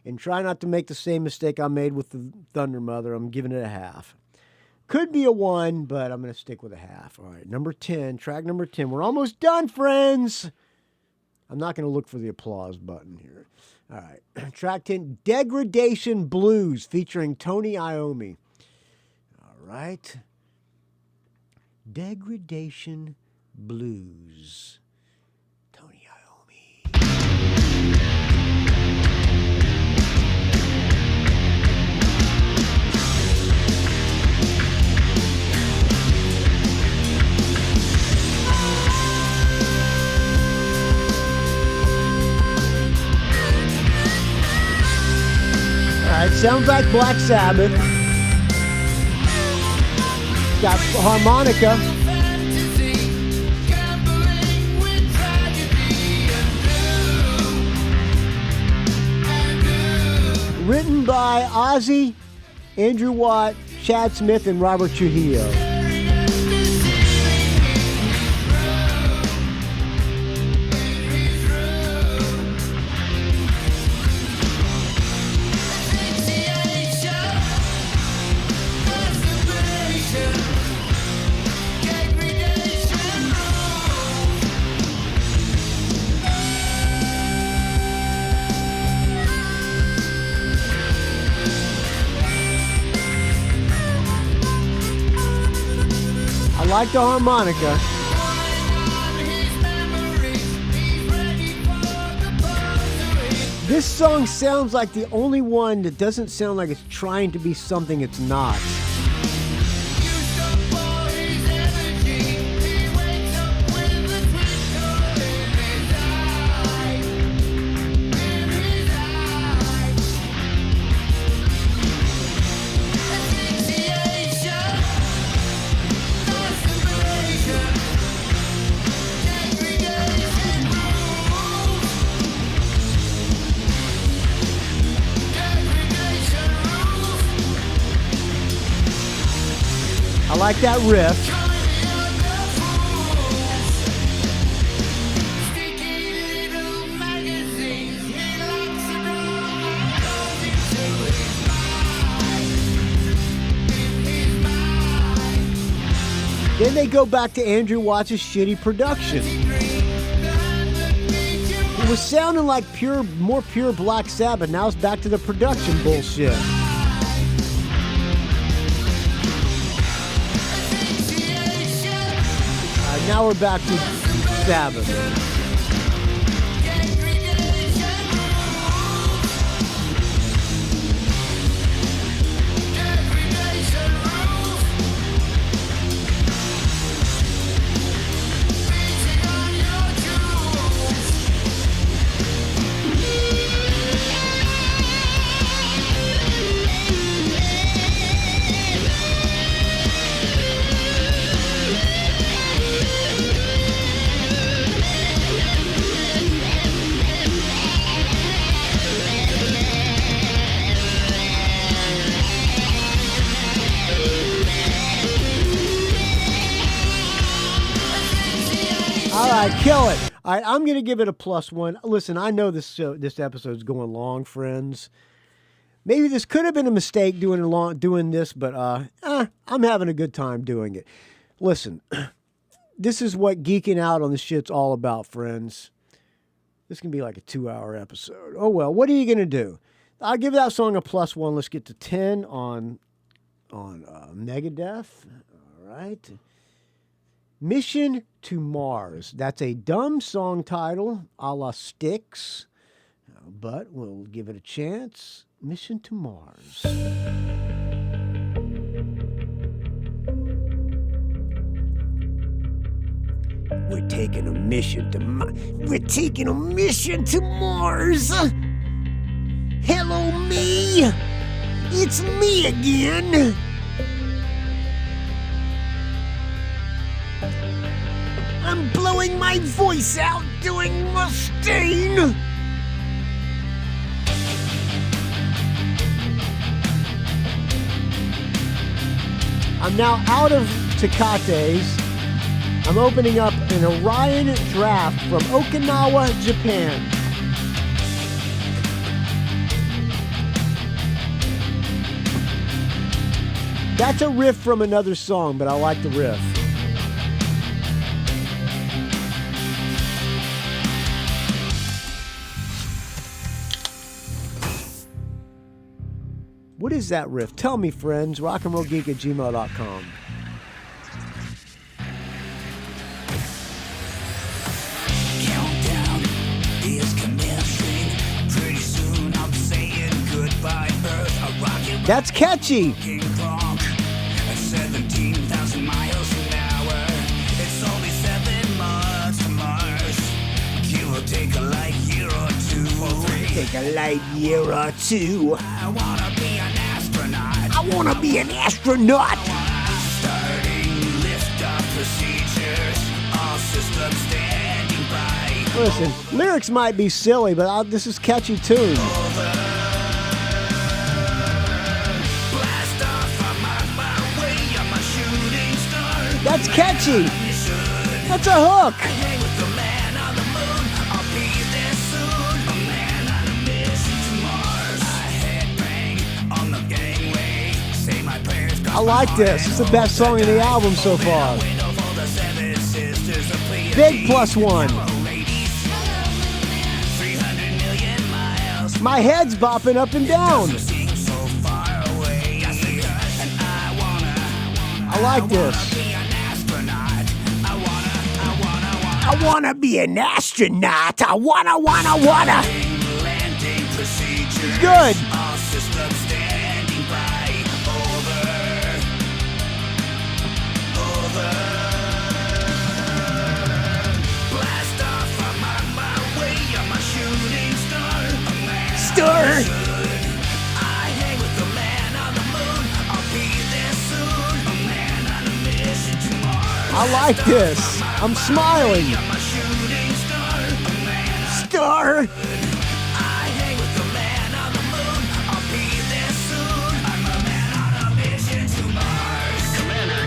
and try not to make the same mistake I made with the Thunder Mother. I'm giving it a half. Could be a 1, but I'm going to stick with a half. All right, number 10, track number 10. We're almost done, friends. I'm not going to look for the applause button here. All right, track 10, Degradation Blues featuring Tony Iommi. All right. Degradation Blues. Tony Iommi. All right, sounds like Black Sabbath. Got harmonica. Written by Ozzy, Andrew Watt, Chad Smith, and Robert Trujillo. I like the harmonica. This song sounds like the only one that doesn't sound like it's trying to be something it's not. I like that riff. Then they go back to Andrew Watts' shitty production. It was sounding like more pure Black Sabbath. Now it's back to the production bullshit. Now we're back to Sabbath. All right, kill it. All right, I'm going to give it a +1. Listen, I know this episode's going long, friends. Maybe this could have been a mistake doing this, but I'm having a good time doing it. Listen, this is what geeking out on the shit's all about, friends. This can be like a 2-hour episode. Oh, well, what are you going to do? I'll give that song a +1. Let's get to 10 on Megadeth. All right. Mission to Mars. That's a dumb song title, a la Styx, but we'll give it a chance. Mission to Mars. We're taking a mission to Mars. Hello, me. It's me again. I'm blowing my voice out doing Mustaine. I'm now out of Tecates. I'm opening up an Orion draft from Okinawa, Japan. That's a riff from another song, but I like the riff. What is that riff? Tell me, friends. rockandrollgeek@gmail.com. Countdown is commencing. Pretty soon I'll be saying goodbye. Earth, a rocket. That's catchy. King Kronk at 17,000 miles an hour. It's only 7 months to Mars. It will take a light year or 2 or 3. Take a light year or 2. I wanna be an astronaut. I wanna be an astronaut. Starting lift-off procedures. All systems standing by. Listen, lyrics might be silly, but this is catchy tune. Blast off, I'm on my way. I'm a shooting star. That's catchy. That's a hook. Hang with the man on the moon. I'll be there soon. A man on a mission to Mars. I headbang on the gangway. Say my prayers. I like this. It's the best song in the album so far. Big +1. My head's bopping up and down. I like this. I wanna be an astronaut. I wanna. Landing It's good. All systems standing by. Over. Blast off, I'm on my way. I'm a shooting star. A man Star. I hang with the man on the moon. I'll be there soon. A man on a mission to Mars. I like this. I'm smiling. I'm a shooting star. A man Star. I hang with the man on the moon. I'll be there soon. I'm a man on a mission to Mars. Commander,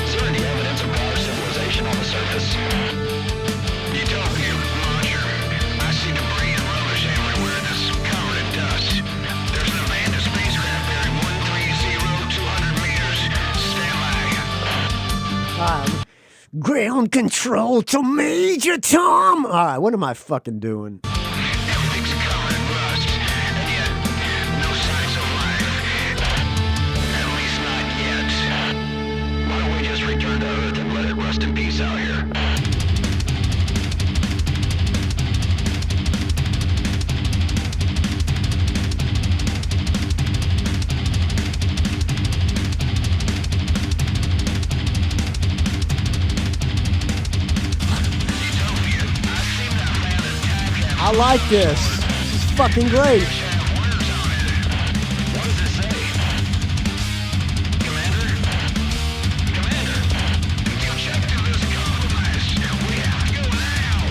is there any evidence of water civilization on the surface? Utopia, launcher. I see debris and rubbish everywhere that's covered in dust. There's an abandoned spacecraft buried 130, 200 meters. Stand by. Ground control to Major Tom. All right, what am I fucking doing? Everything's covered in rust, and yet no signs of life. At least not yet. Why don't we just return to Earth and let it rust in peace out here? I like this. This is fucking great. What does it say? Commander? Commander? The objective is compromised. We have to go now.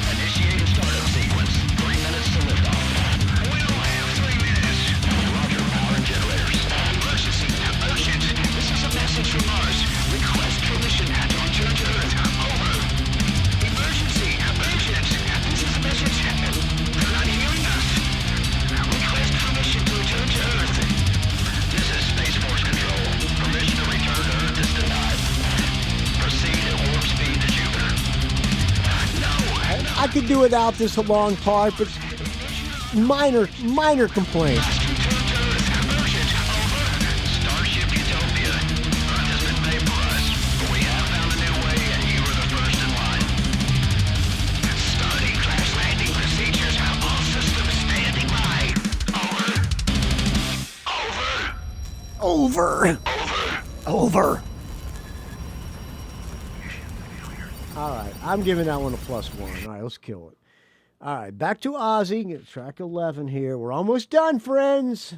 Initiating startup sequence. 3 minutes to liftoff. We don't have 3 minutes. Roger, power and generators. Emergency. Urgent. This is a message from Mars. Request permission to return to Earth. Over. Emergency. Urgent. This is a message. They're not hearing us. Request permission to return to Earth. This is Space Force Control. Permission to return to Earth is denied. Proceed at warp speed to Jupiter. No. I could do without this long part, but minor complaints. Return to Earth. Urgent. Over. Starship Utopia. Earth has been made for us, but we have found a new way, and you are the first in line. Starting crash landing procedures. All systems standing by. Over. All right, I'm giving that one a +1. All right, let's kill it. All right, back to Ozzy. Get track 11 here. We're almost done, friends.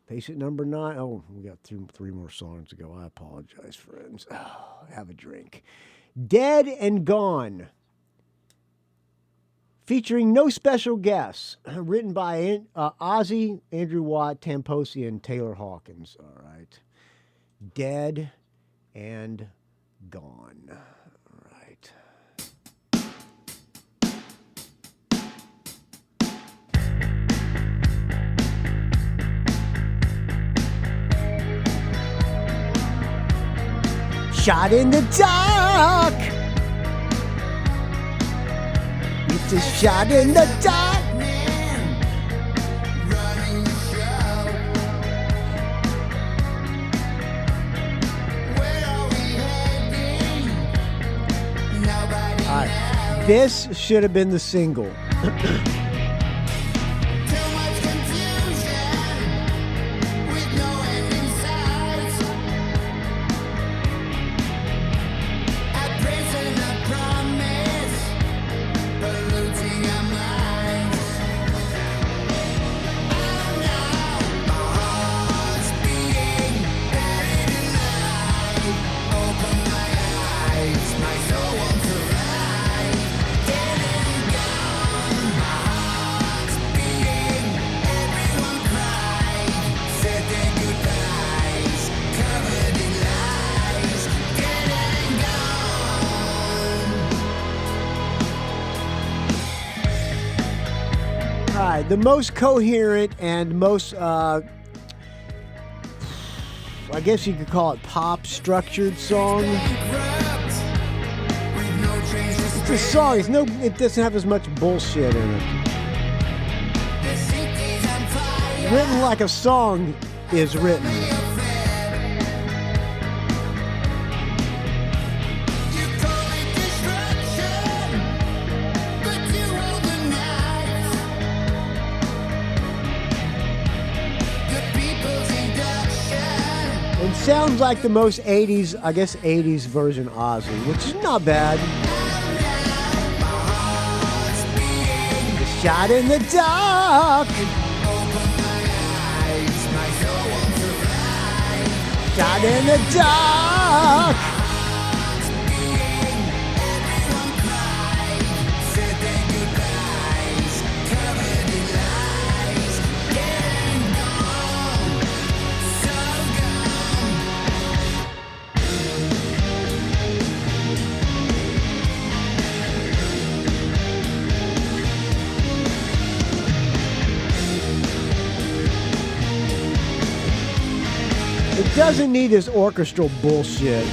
Patient number 9. Oh, we got 3 more songs to go. I apologize, friends. Oh, have a drink. Dead and Gone. Featuring no special guests. Written by Ozzy, Andrew Watt, Tamposi, and Taylor Hawkins. All right. Dead and Gone. All right. Shot in the dark. It's a shot in the dark. All right. This should have been the single. The most coherent and most, I guess you could call it pop structured song. It's a song. It doesn't have as much bullshit in it. Written like a song is written. sounds like the most 80s, I guess 80s version Ozzy, which is not bad. Shot in the dark. Shot in the dark. It doesn't need this orchestral bullshit.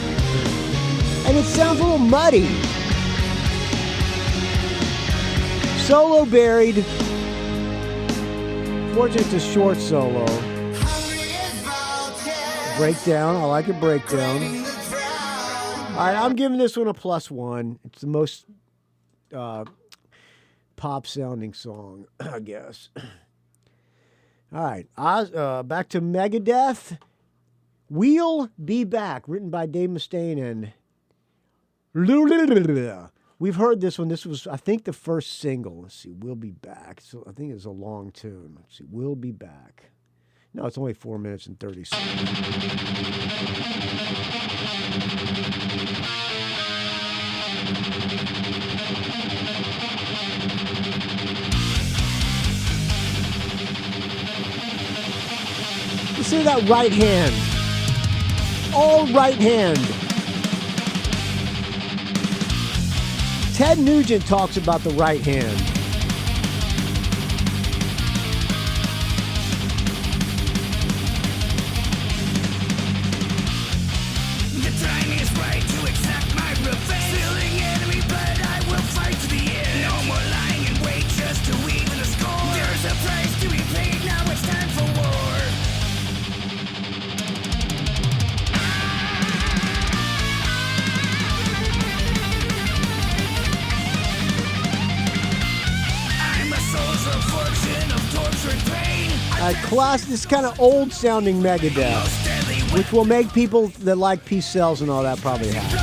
And it sounds a little muddy. Solo buried. Fortunately, it's a short solo. Breakdown. I like a breakdown. All right, I'm giving this one a +1. It's the most pop-sounding song, I guess. All right, back to Megadeth. We'll Be Back, written by Dave Mustaine and we've heard this one. This was, I think, the first single. Let's see, We'll Be Back. So I think it's a long tune. Let's see, We'll Be Back. No, it's only 4 minutes and 30 seconds. You see that right hand? All right hand. Ted Nugent talks about the right hand. The time is right to exact my revenge. Feeling enemy, but I will fight to the end. No more lying in wait just to even the score. There's a price to be paid, now it's time for war. This kind of old sounding Megadeth, which will make people that like Peace Cells and all that probably happy.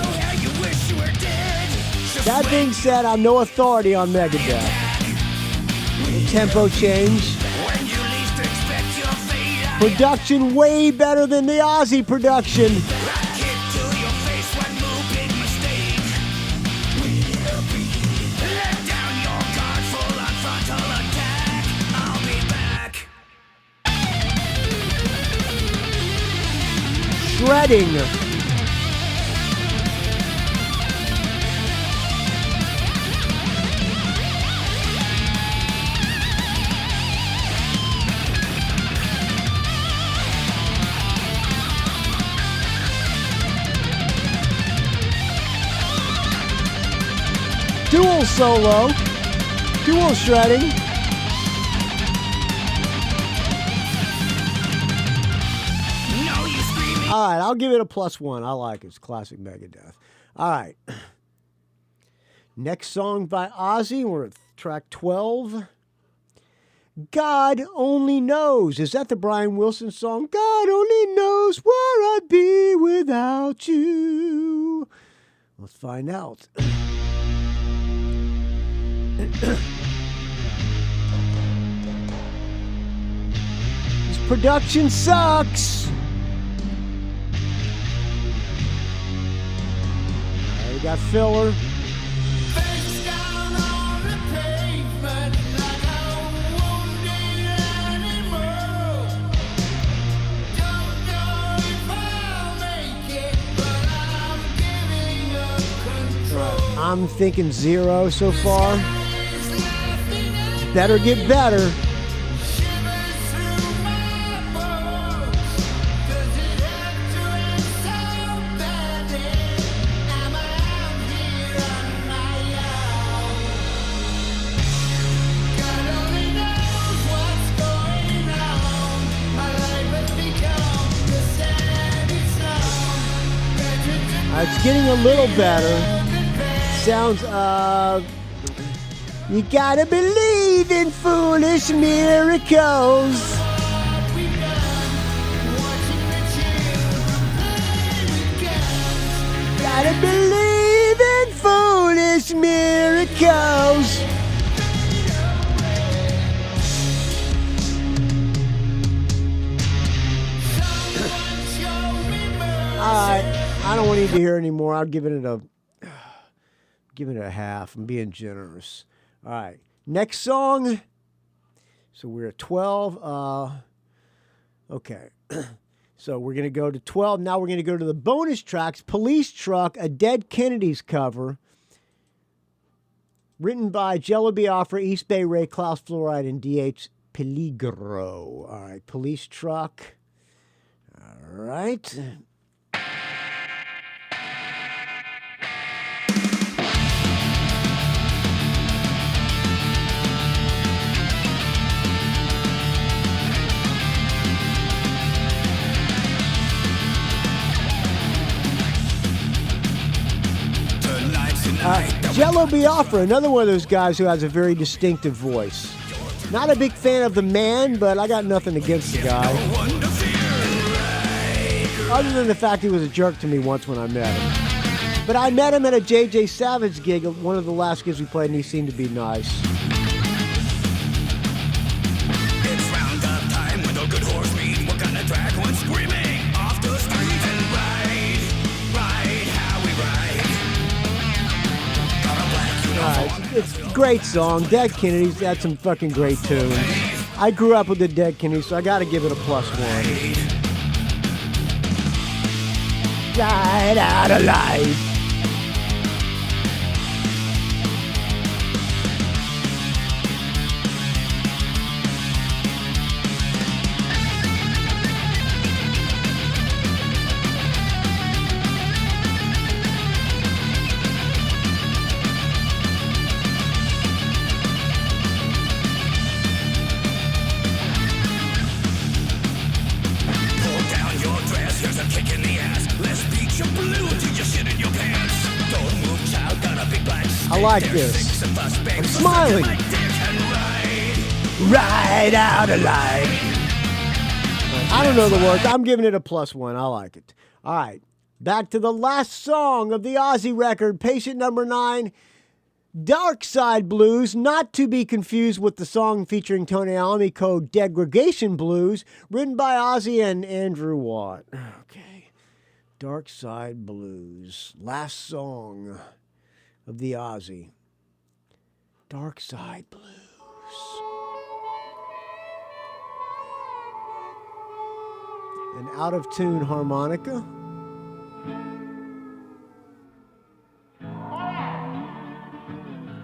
That being said, I'm no authority on Megadeth. The tempo change. Production way better than the Ozzy production. Shredding. Dual solo. Dual shredding. All right, I'll give it a +1. I like it. It's classic Megadeth. All right. Next song by Ozzy. We're at track 12. God Only Knows. Is that the Brian Wilson song? God only knows where I'd be without you. Let's find out. This production sucks. We got filler. I'm thinking 0 so far. Better get better. It's getting a little better. Sounds, you gotta believe in foolish miracles. Gotta believe in foolish miracles. I don't want you to hear anymore. I'll give it a half. I'm being generous. All right. Next song. So we're at 12. Okay. So we're going to go to 12. Now we're going to go to the bonus tracks. Police Truck, a Dead Kennedys cover. Written by Jello Biafra, East Bay Ray, Klaus Fluoride, and D.H. Peligro. All right. Police Truck. All right. Jello Biafra, another one of those guys who has a very distinctive voice. Not a big fan of the man, but I got nothing against the guy. Other than the fact he was a jerk to me once when I met him. But I met him at a JJ Savage gig, one of the last gigs we played, and he seemed to be nice. It's roundup time with a good horse meat. What kind of track one screaming off the street and ride how we ride. It's a great song. Dead Kennedys, that's some fucking great tunes. I grew up with the Dead Kennedys, so I got to give it a +1. Ride out alive. I like this. I'm smiling. Ride out alive. I don't know the words. I'm giving it a +1. I like it. All right. Back to the last song of the Ozzy record, patient number 9, Dark Side Blues, not to be confused with the song featuring Tony Iommi called Degradation Blues, written by Ozzy and Andrew Watt. Okay. Dark Side Blues. Last song of the Ozzy. Dark Side Blues. An out-of-tune harmonica.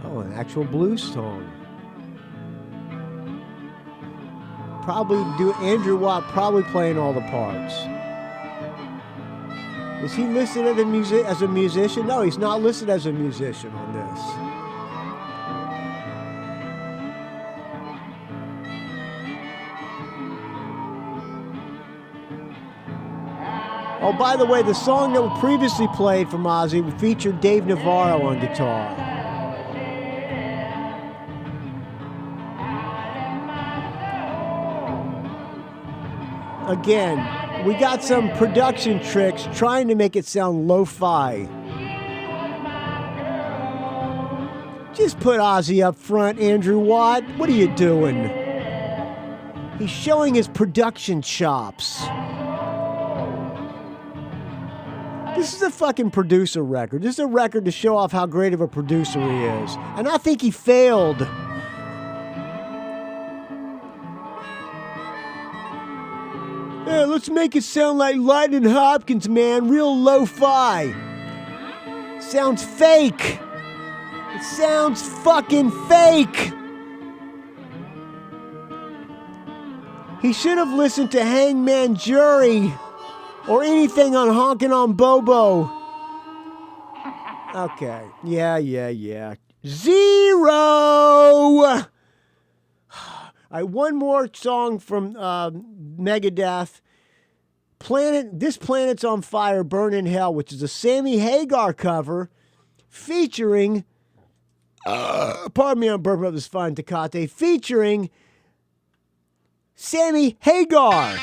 Oh, an actual blues song. Andrew Watt probably playing all the parts. Is he listed as a musician? No, he's not listed as a musician on this. Oh, by the way, the song that we previously played from Ozzy featured Dave Navarro on guitar. Again, we got some production tricks trying to make it sound lo-fi. Just put Ozzy up front, Andrew Watt. What are you doing? He's showing his production chops. This is a fucking producer record. This is a record to show off how great of a producer he is. And I think he failed. Yeah, let's make it sound like Lightning Hopkins, man. Real lo-fi. Sounds fake. It sounds fucking fake. He should have listened to Hangman Jury or anything on Honkin' on Bobo. Okay. Yeah. 0! All right, one more song from Megadeth. This Planet's on Fire, Burn in Hell, which is a Sammy Hagar cover featuring, pardon me, I'm burping up this fine Tecate, featuring Sammy Hagar.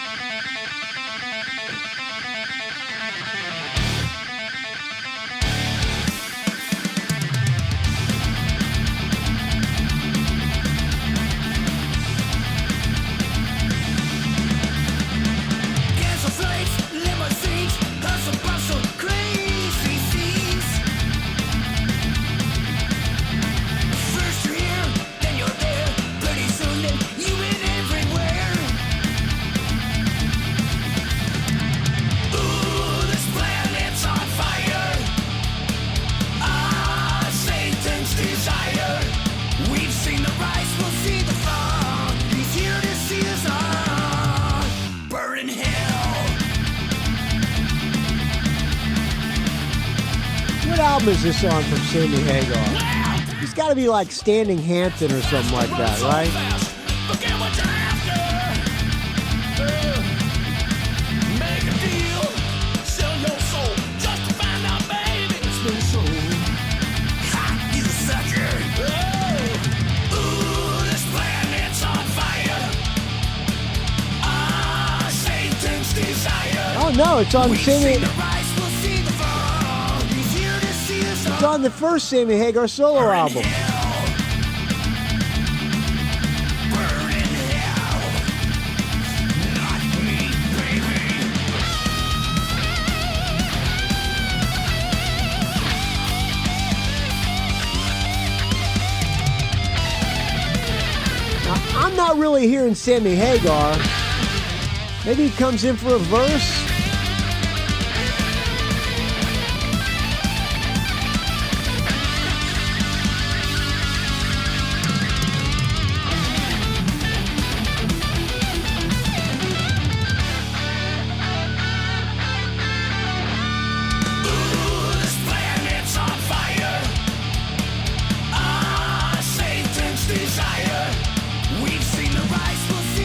What album is this on from Sammy Hagar? He's got to be like Standing Hampton or something like that, right? Oh no, it's on Sammy. It's on the first Sammy Hagar solo album. Now, I'm not really hearing Sammy Hagar. Maybe he comes in for a verse.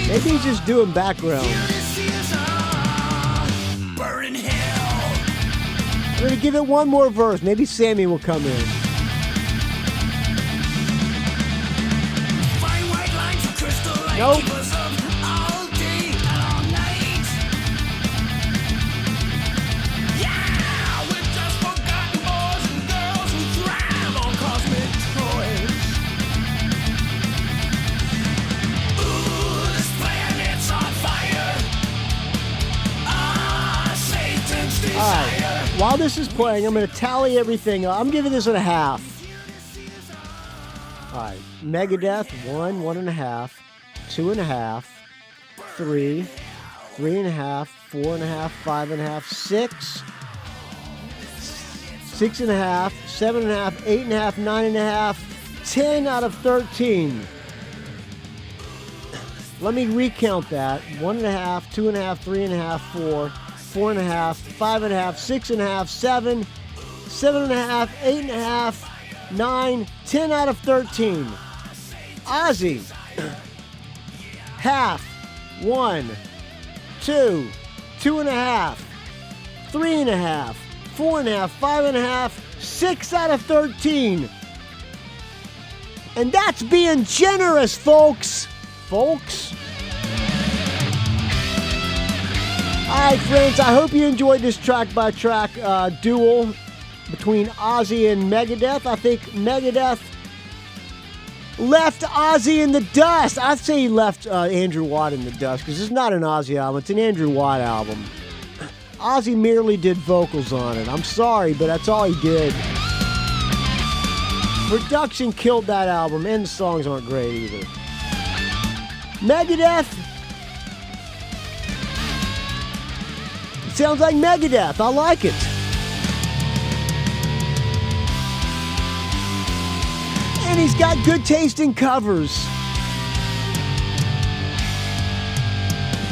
Maybe he's just doing background. I'm going to give it one more verse. Maybe Sammy will come in. Nope. While this is playing, I'm going to tally everything up. I'm giving this a half. All right. Megadeth, 1, 1.5, 2.5, 3, 3.5, 4.5, 5.5, 6, 6.5, 7.5, 8.5, 9.5, 10 out of 13. Let me recount that. 1.5, 2.5, 3.5, 4. 4.5, 5.5, 6.5, 7, 7.5, 8.5, 9, 10 out of 13. Ozzy, half, 1, 2, 2.5, 3.5, 4.5, 5.5, 6 out of 13. And that's being generous, folks. All right, friends, I hope you enjoyed this track-by-track duel between Ozzy and Megadeth. I think Megadeth left Ozzy in the dust. I'd say he left Andrew Watt in the dust because it's not an Ozzy album. It's an Andrew Watt album. Ozzy merely did vocals on it. I'm sorry, but that's all he did. Production killed that album, and the songs aren't great either. Megadeth... sounds like Megadeth. I like it. And he's got good taste in covers.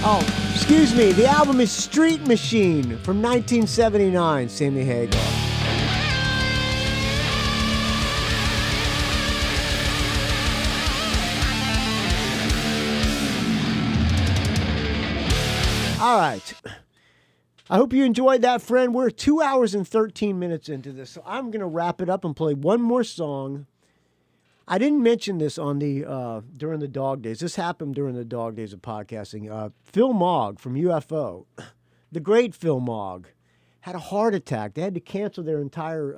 Oh, excuse me. The album is Street Machine from 1979, Sammy Hagar. All right. I hope you enjoyed that, friend. We're 2 hours and 13 minutes into this, so I'm going to wrap it up and play one more song. I didn't mention this on the during the dog days. This happened during the dog days of podcasting. Phil Mogg from UFO, the great Phil Mogg, had a heart attack. They had to cancel their entire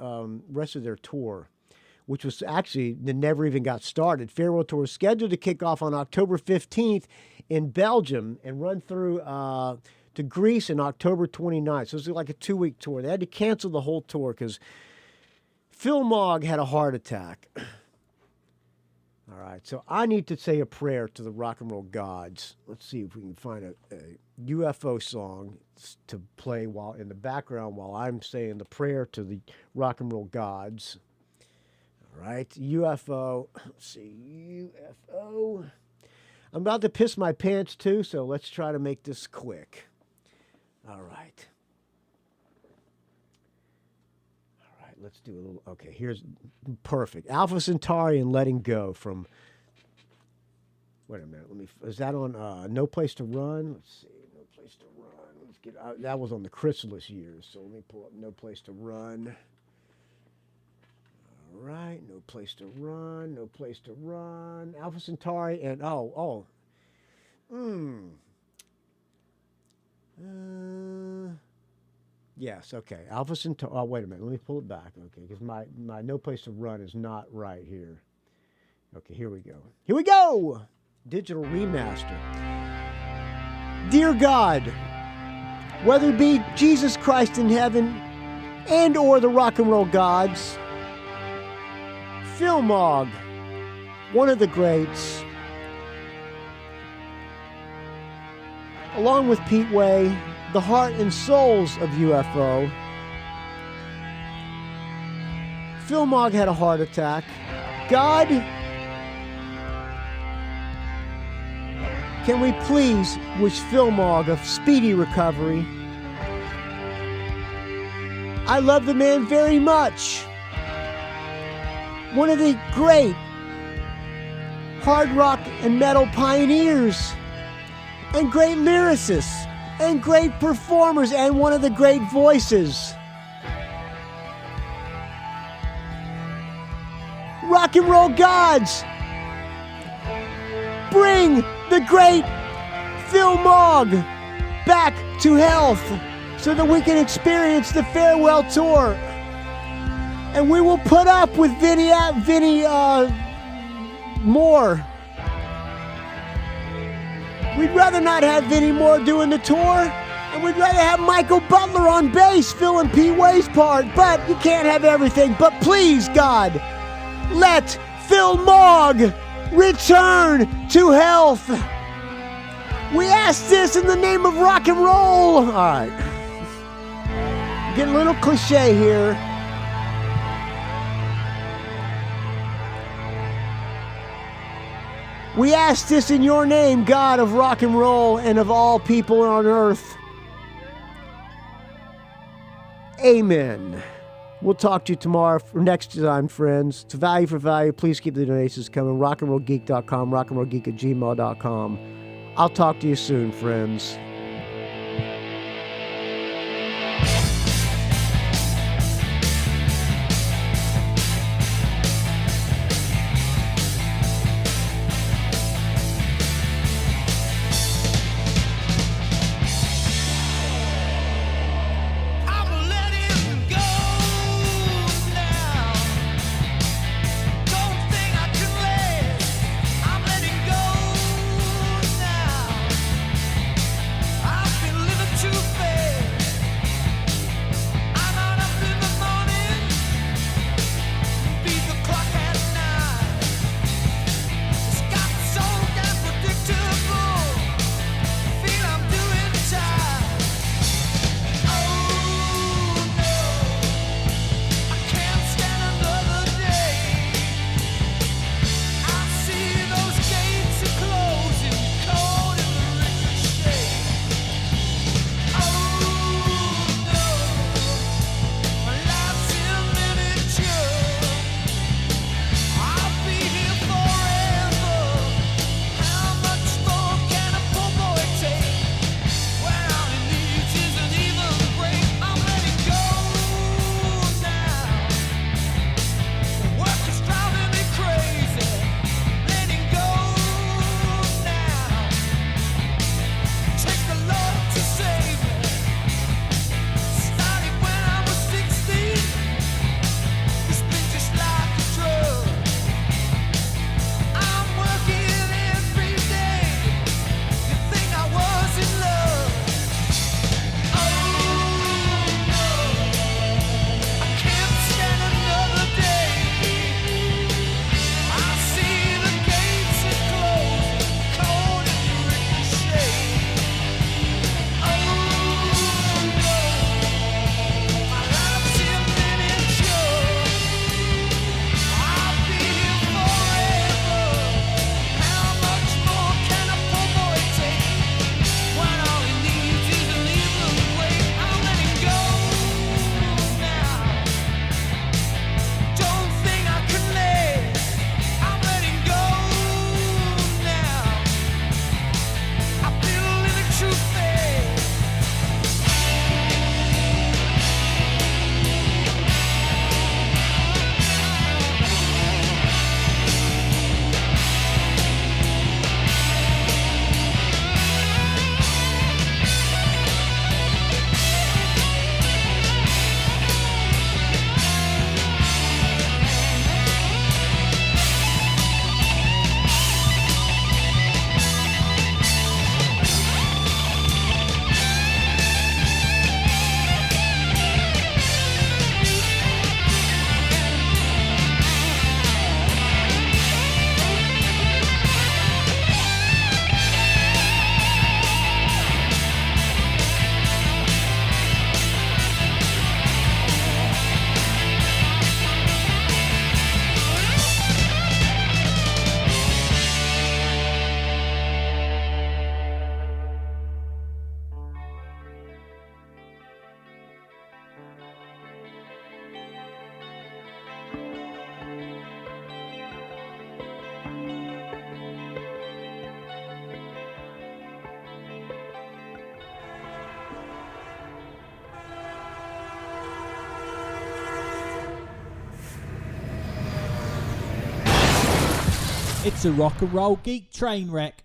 rest of their tour, which was actually, they never even got started. Farewell tour was scheduled to kick off on October 15th in Belgium and run through... to Greece on October 29th. So it was like a 2-week tour. They had to cancel the whole tour because Phil Mogg had a heart attack. All right, so I need to say a prayer to the rock and roll gods. Let's see if we can find a UFO song to play while in the background while I'm saying the prayer to the rock and roll gods. All right, UFO. Let's see, UFO. I'm about to piss my pants too, so let's try to make this quick. All right. let's do a little. Okay, here's perfect. Alpha Centauri and Letting Go from. Wait a minute. Is that on No Place to Run? Let's see. No Place to Run. Let's get. That was on the Chrysalis years. So let me pull up No Place to Run. All right. No Place to Run. No Place to Run. Alpha Centauri and Yes, okay. Alpha Centauri. Oh, wait a minute. Let me pull it back. Okay, because my No Place to Run is not right here. Okay, here we go. Here we go! Digital remaster. Dear God, whether it be Jesus Christ in heaven and or the rock and roll gods, Phil Mogg, one of the greats, along with Pete Way, the heart and souls of UFO. Phil Mogg had a heart attack. God, can we please wish Phil Mogg a speedy recovery? I love the man very much. One of the great hard rock and metal pioneers, and great lyricists, and great performers, and one of the great voices. Rock and roll gods, bring the great Phil Mogg back to health so that we can experience the farewell tour. And we will put up with Vinny Moore. We'd rather not have Vinny Moore doing the tour, and we'd rather have Michael Butler on bass filling Pete Way's part, but you can't have everything. But please, God, let Phil Mogg return to health. We ask this in the name of rock and roll. All right. Getting a little cliche here. We ask this in your name, God of rock and roll and of all people on earth. Amen. We'll talk to you tomorrow for next time, friends. To value for value, please keep the donations coming. rockandrollgeek.com, rockandrollgeek@gmail.com. I'll talk to you soon, friends. It's a rock and roll geek train wreck.